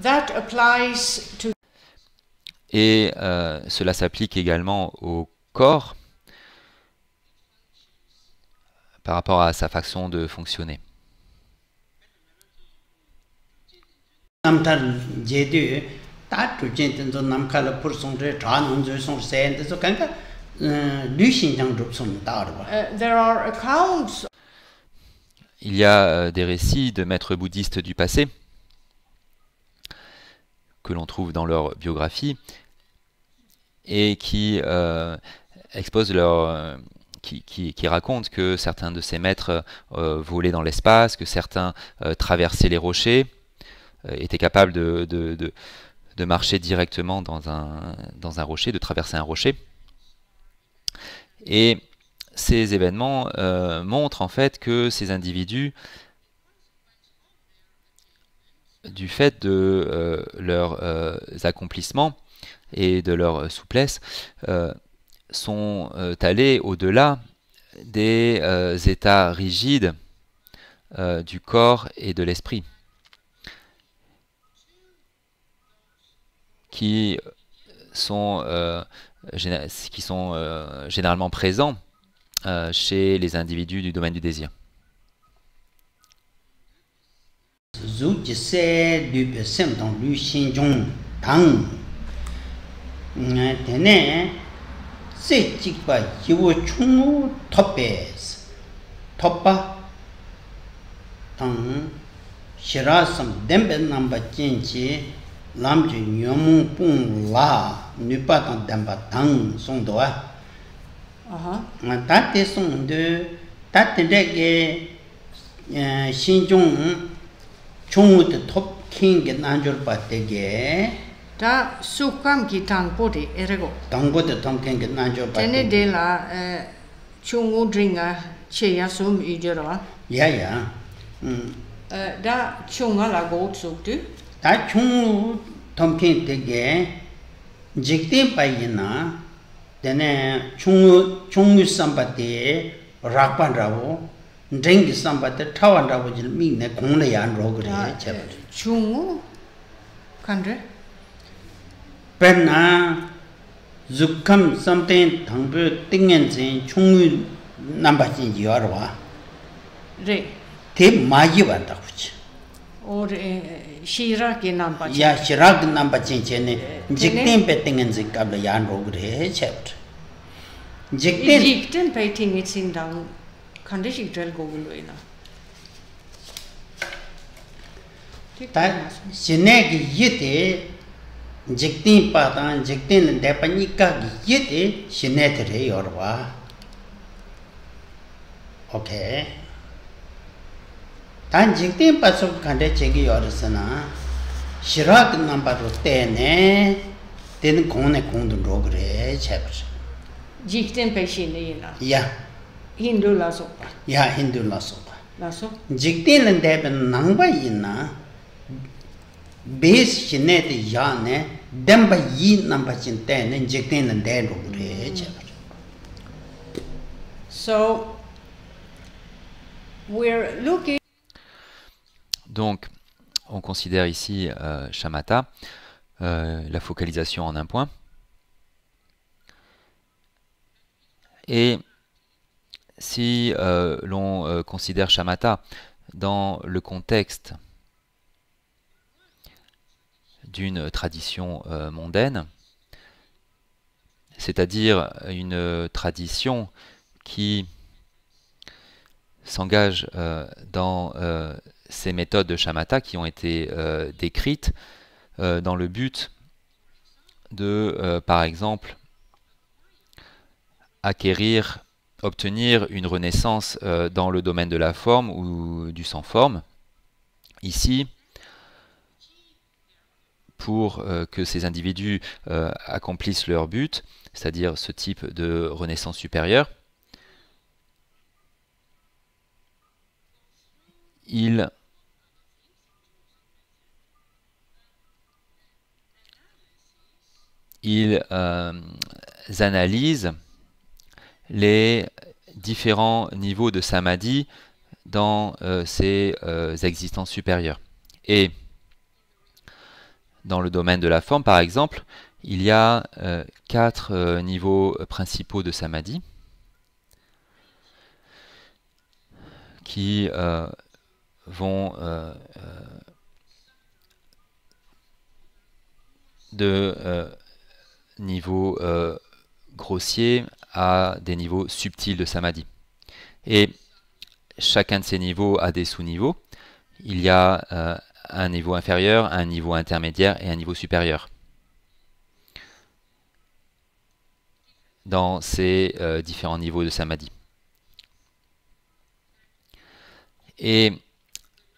that applies to Et cela s'applique également au corps par rapport à sa façon de fonctionner. there are accounts Il y a des récits de maîtres bouddhistes du passé que l'on trouve dans leur biographie et qui exposent qui racontent que certains de ces maîtres volaient dans l'espace, que certains traversaient les rochers, étaient capables de marcher directement dans un rocher, de traverser un rocher. Et ces événements montrent en fait que ces individus, du fait de leurs accomplissements et de leur souplesse, sont allés au-delà des états rigides du corps et de l'esprit. qui sont, généralement présents chez les individus du domaine du désir. Shirasam dembe namba chenchi lamju nyomu pung la nupatan demba tang songdoa. Tate songdo tate rege shinjong chungu de top king nanjur patege. Da sukam ki tangpo de erego. Tangpo de top king nanjur patege. Tene de la chungu dringa cheya sum ijero. Ya. Da chunga la go tsuktu. Da chungu tomkin tege jikten payina dene chungu sambate rakpan rawo drengi sambate tawan rawo jil mingne kongle yan rogre chebat. Chungu kandre? Perna zukam samten thangpe tingen zen chungu nambachin yorwa. Re. Te maji wanda kuchi. Or shira ki namba. Ya shira ki namba chenchene jikten pe tingen zen kabla yan rogre chebat. Jikten pe tingi tsindang kande shikdrel gogulwena. Ta shine ki yite jikten pa tan jikten depanika ki yite shine tere yorwa. Okay. Tan jikten pa sok kande chegi yorasana shirak nambaru tene ten kone kondun rogre chebar. Jikten pe shine yina. Ya. Hindu la sopa. Ya Hindu la sopa. La so. Jikten lan deben nangba yina base shine te ya ne demba yi namba chin tene jikten lan den rogre chebar. So we're looking. Donc, on considère ici shamatha, la focalisation en un point. Et si l'on considère shamatha dans le contexte d'une tradition mondaine, c'est-à-dire une tradition qui s'engage dans ces méthodes de shamatha qui ont été décrites dans le but de, par exemple, obtenir une renaissance dans le domaine de la forme ou du sans-forme. Ici, pour que ces individus accomplissent leur but, c'est-à-dire ce type de renaissance supérieure, ils analysent les différents niveaux de samadhi dans ces existences supérieures. Et dans le domaine de la forme, par exemple, il y a 4 niveaux principaux de samadhi qui vont de niveaux grossiers à des niveaux subtils de samadhi. Et chacun de ces niveaux a des sous-niveaux. Il y a un niveau inférieur, un niveau intermédiaire et un niveau supérieur. Dans ces différents niveaux de samadhi. Et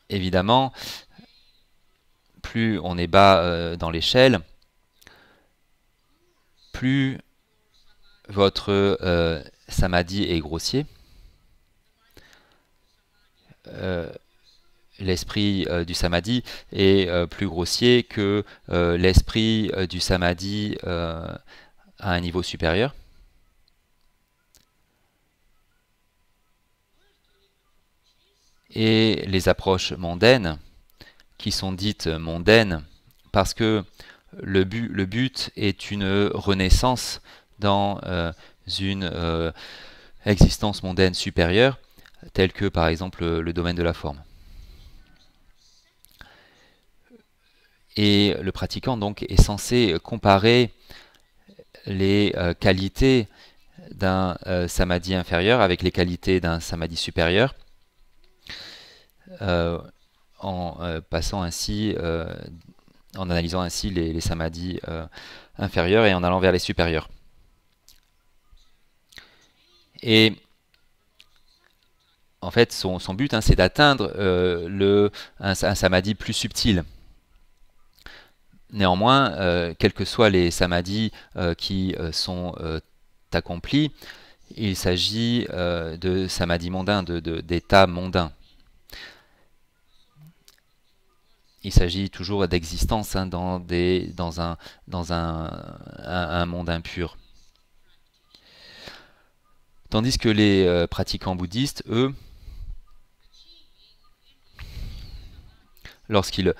évidemment, plus on est bas dans l'échelle, plus votre samadhi est grossier. L'esprit du samadhi est plus grossier que l'esprit du samadhi à un niveau supérieur. Et les approches mondaines, qui sont dites mondaines parce que le but est une renaissance dans une existence mondaine supérieure, telle que par exemple le domaine de la forme. Et le pratiquant donc est censé comparer les qualités d'un samadhi inférieur avec les qualités d'un samadhi supérieur, en passant ainsi, en analysant ainsi les samadhis inférieurs et en allant vers les supérieurs. Et en fait, son but, c'est d'atteindre un samadhi plus subtil. Néanmoins, quels que soient les samadhis qui sont accomplis, il s'agit de samadhis mondains, d'états mondains. Il s'agit toujours d'existence dans un monde impur. Tandis que les pratiquants bouddhistes, eux, lorsqu'ils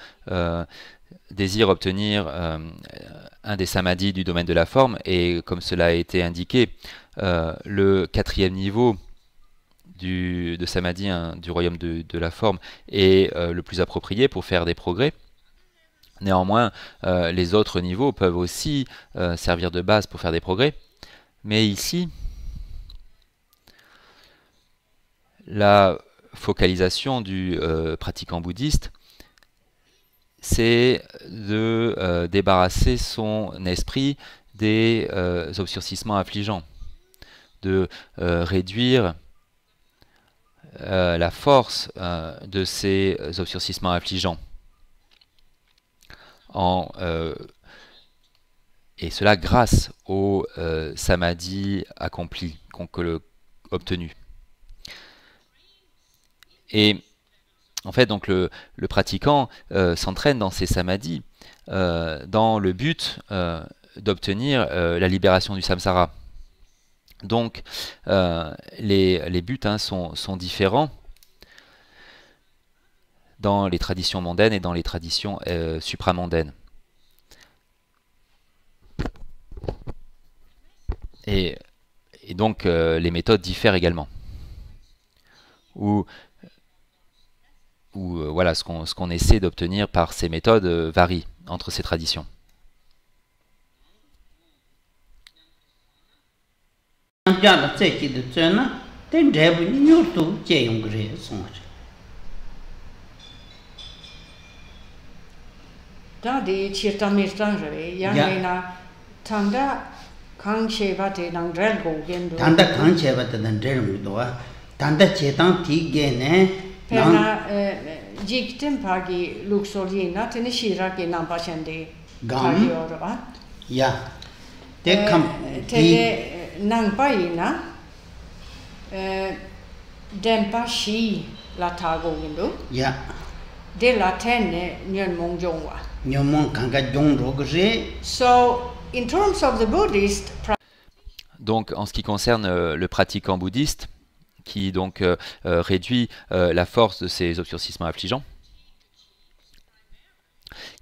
désirent obtenir un des samadhis du domaine de la forme, et comme cela a été indiqué, le 4e niveau de samadhi du royaume de la forme est le plus approprié pour faire des progrès. Néanmoins, les autres niveaux peuvent aussi servir de base pour faire des progrès. Mais ici, la focalisation du pratiquant bouddhiste, c'est de débarrasser son esprit des obscurcissements affligeants, de réduire la force de ces obscurcissements affligeants, et cela grâce au samadhi accompli, obtenu. Et en fait, donc le pratiquant s'entraîne dans ces samadhis dans le but d'obtenir la libération du samsara. Donc, les buts sont différents dans les traditions mondaines et dans les traditions supramondaines. Et donc, les méthodes diffèrent également. Voilà, ce qu'on essaie d'obtenir par ces méthodes varie entre ces traditions. Jikten pagi luxolina tene shira ke namba chande gam ya te kam te nang paina dempa shi la tago window ya de la tenne nyon mong jongwa nyomon kanga jong rogre. So in terms of the Buddhist, donc en ce qui concerne le pratiquant bouddhiste, qui donc réduit la force de ces obscurcissements affligeants.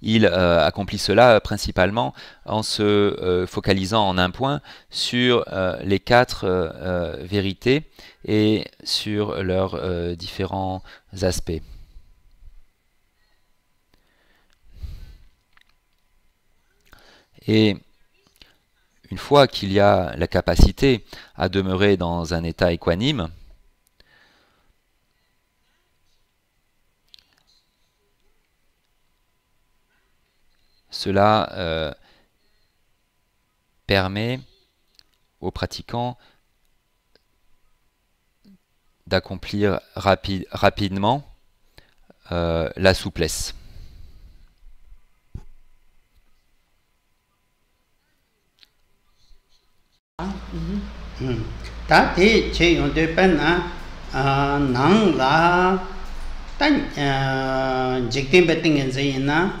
Il accomplit cela principalement en se focalisant en un point sur les 4 vérités et sur leurs différents aspects. Et une fois qu'il y a la capacité à demeurer dans un état équanime, cela permet aux pratiquants d'accomplir rapidement la souplesse. Ta te che yon de penna nang la tan jikten betingen zeyna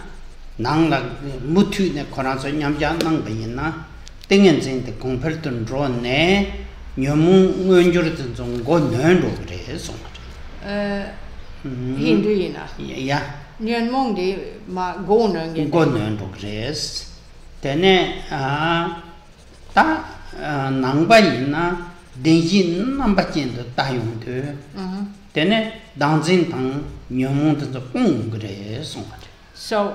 nang la mutu ne koran so nyamja nang bayina tingen zen de komperton ro ne nyomu ngonjur de zong go nön ro re so Hinduina ya nyon mong de ma go nön go nön ro re Tene ta nangbayina denjin nambachin de tayong de. Tene danjin tang nyomong de congrès sont. So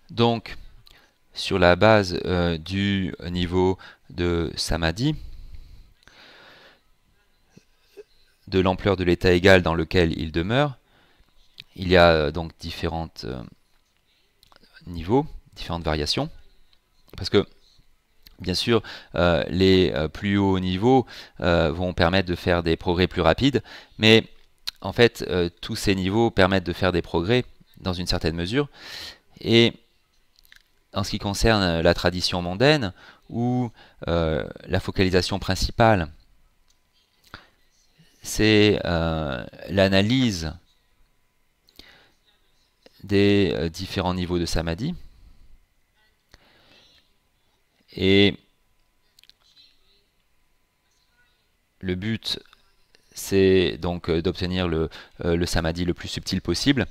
donc, sur la base du niveau de Samadhi, de l'ampleur de l'état égal dans lequel il demeure, il y a donc différents niveaux, différentes variations, parce que bien sûr les plus hauts niveaux vont permettre de faire des progrès plus rapides, mais en fait tous ces niveaux permettent de faire des progrès dans une certaine mesure, et en ce qui concerne la tradition mondaine, où la focalisation principale c'est l'analyse des différents niveaux de samadhi, et le but c'est donc d'obtenir le samadhi le plus subtil possible,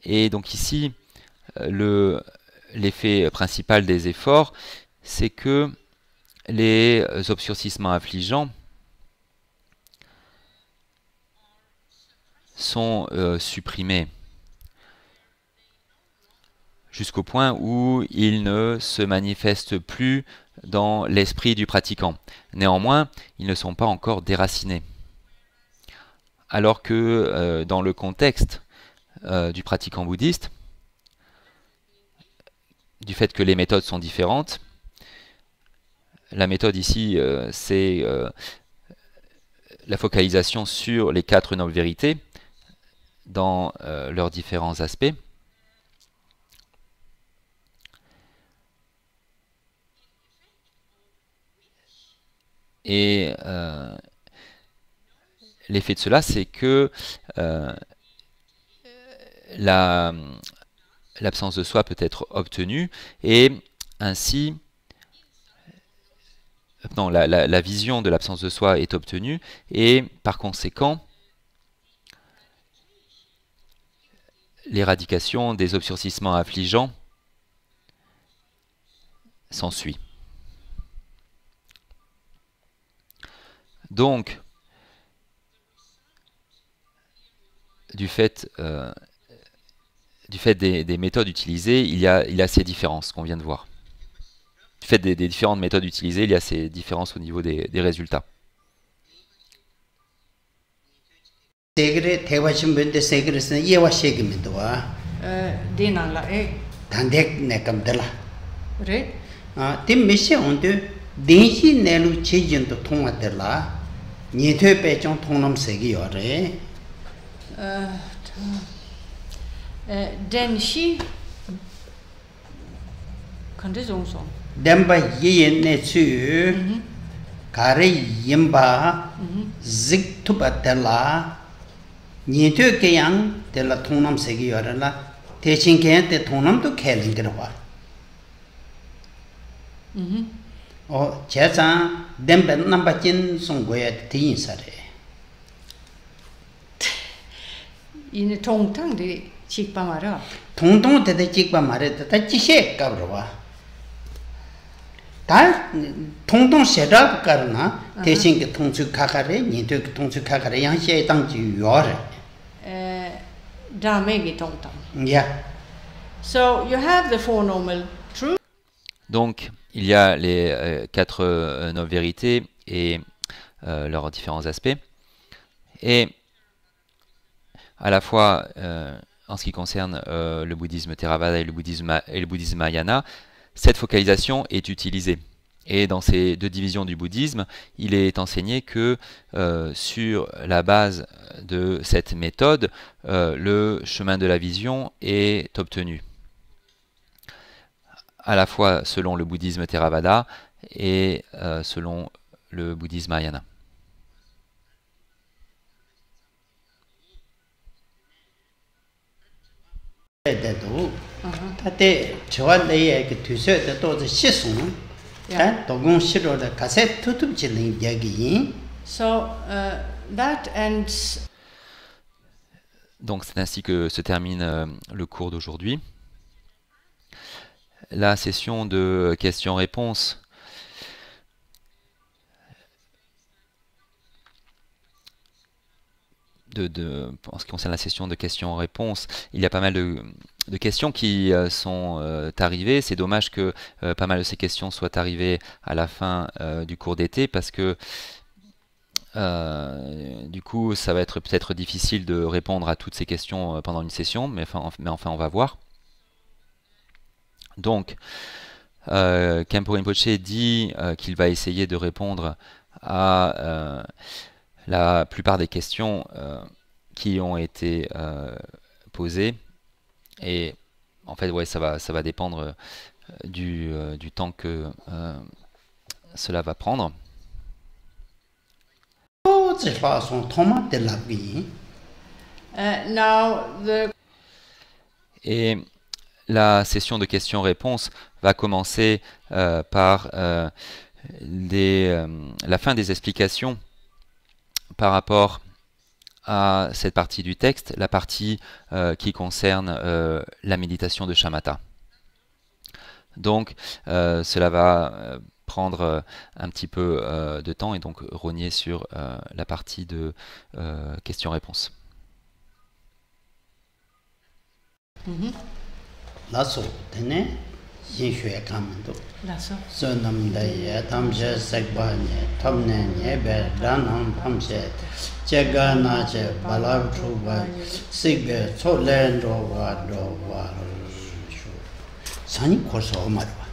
et donc ici l'effet principal des efforts c'est que les obscurcissements affligeants sont supprimés jusqu'au point où ils ne se manifestent plus dans l'esprit du pratiquant. Néanmoins, ils ne sont pas encore déracinés. Alors que dans le contexte du pratiquant bouddhiste, du fait que les méthodes sont différentes, la méthode ici, c'est la focalisation sur les 4 nobles vérités dans leurs différents aspects. Et l'effet de cela, c'est que l'absence de soi peut être obtenue, et ainsi, non, la vision de l'absence de soi est obtenue, et par conséquent, l'éradication des obscurcissements affligeants s'ensuit. Donc, du fait des méthodes utilisées, il y a ces différences qu'on vient de voir. Du fait des différentes méthodes utilisées, il y a ces différences au niveau des résultats. Denshi Kandezongson Demba Yen Netsu Kare Yimba Zik Tubatella Nito Kayang de la Tonam Segi Yorala Teching Kent de Tonam to Kellingerwa. Oh, Chesa Demba Nambachin Songway Teen Sare. In a tong tang de Chikpamara. Tong to the Chikpamare, the Chishek Gabrawa. 다 통통 세다 가르나 대신 그 통수 카카레 니도 그 통수 카카레 양시에 당지 요래 다메기 통통. Yeah. So you have the four noble truths. Donc il y a les 4 nobles vérités et leurs différents aspects, et à la fois en ce qui concerne le bouddhisme Theravada et le bouddhisme Mahayana, cette focalisation est utilisée. Et dans ces 2 divisions du bouddhisme, il est enseigné que sur la base de cette méthode, le chemin de la vision est obtenu. À la fois selon le bouddhisme Theravada et selon le bouddhisme Mahayana. So that ends. Donc c'est ainsi que se termine le cours d'aujourd'hui. la session de questions-réponses. En ce qui concerne la session de questions-réponses, il y a pas mal de questions qui sont arrivées. C'est dommage que pas mal de ces questions soient arrivées à la fin du cours d'été parce que du coup, ça va être peut-être difficile de répondre à toutes ces questions pendant une session, mais enfin, on va voir. Donc, Khenpo Rinpoche dit qu'il va essayer de répondre à la plupart des questions qui ont été posées. Et en fait, ouais, ça va dépendre du temps que cela va prendre. Et la session de questions-réponses va commencer par la fin des explications par rapport à cette partie du texte, la partie qui concerne la méditation de Shamatha. Donc, cela va prendre un petit peu de temps et donc rogner sur la partie de questions-réponses. Lasso, tene, yin kamendo. Sonam daye, tamje sekbanye, tamne nyebe, danam pamse, chegana che, balab chuba, sigbe, cholen do wa, sani korso omarwa.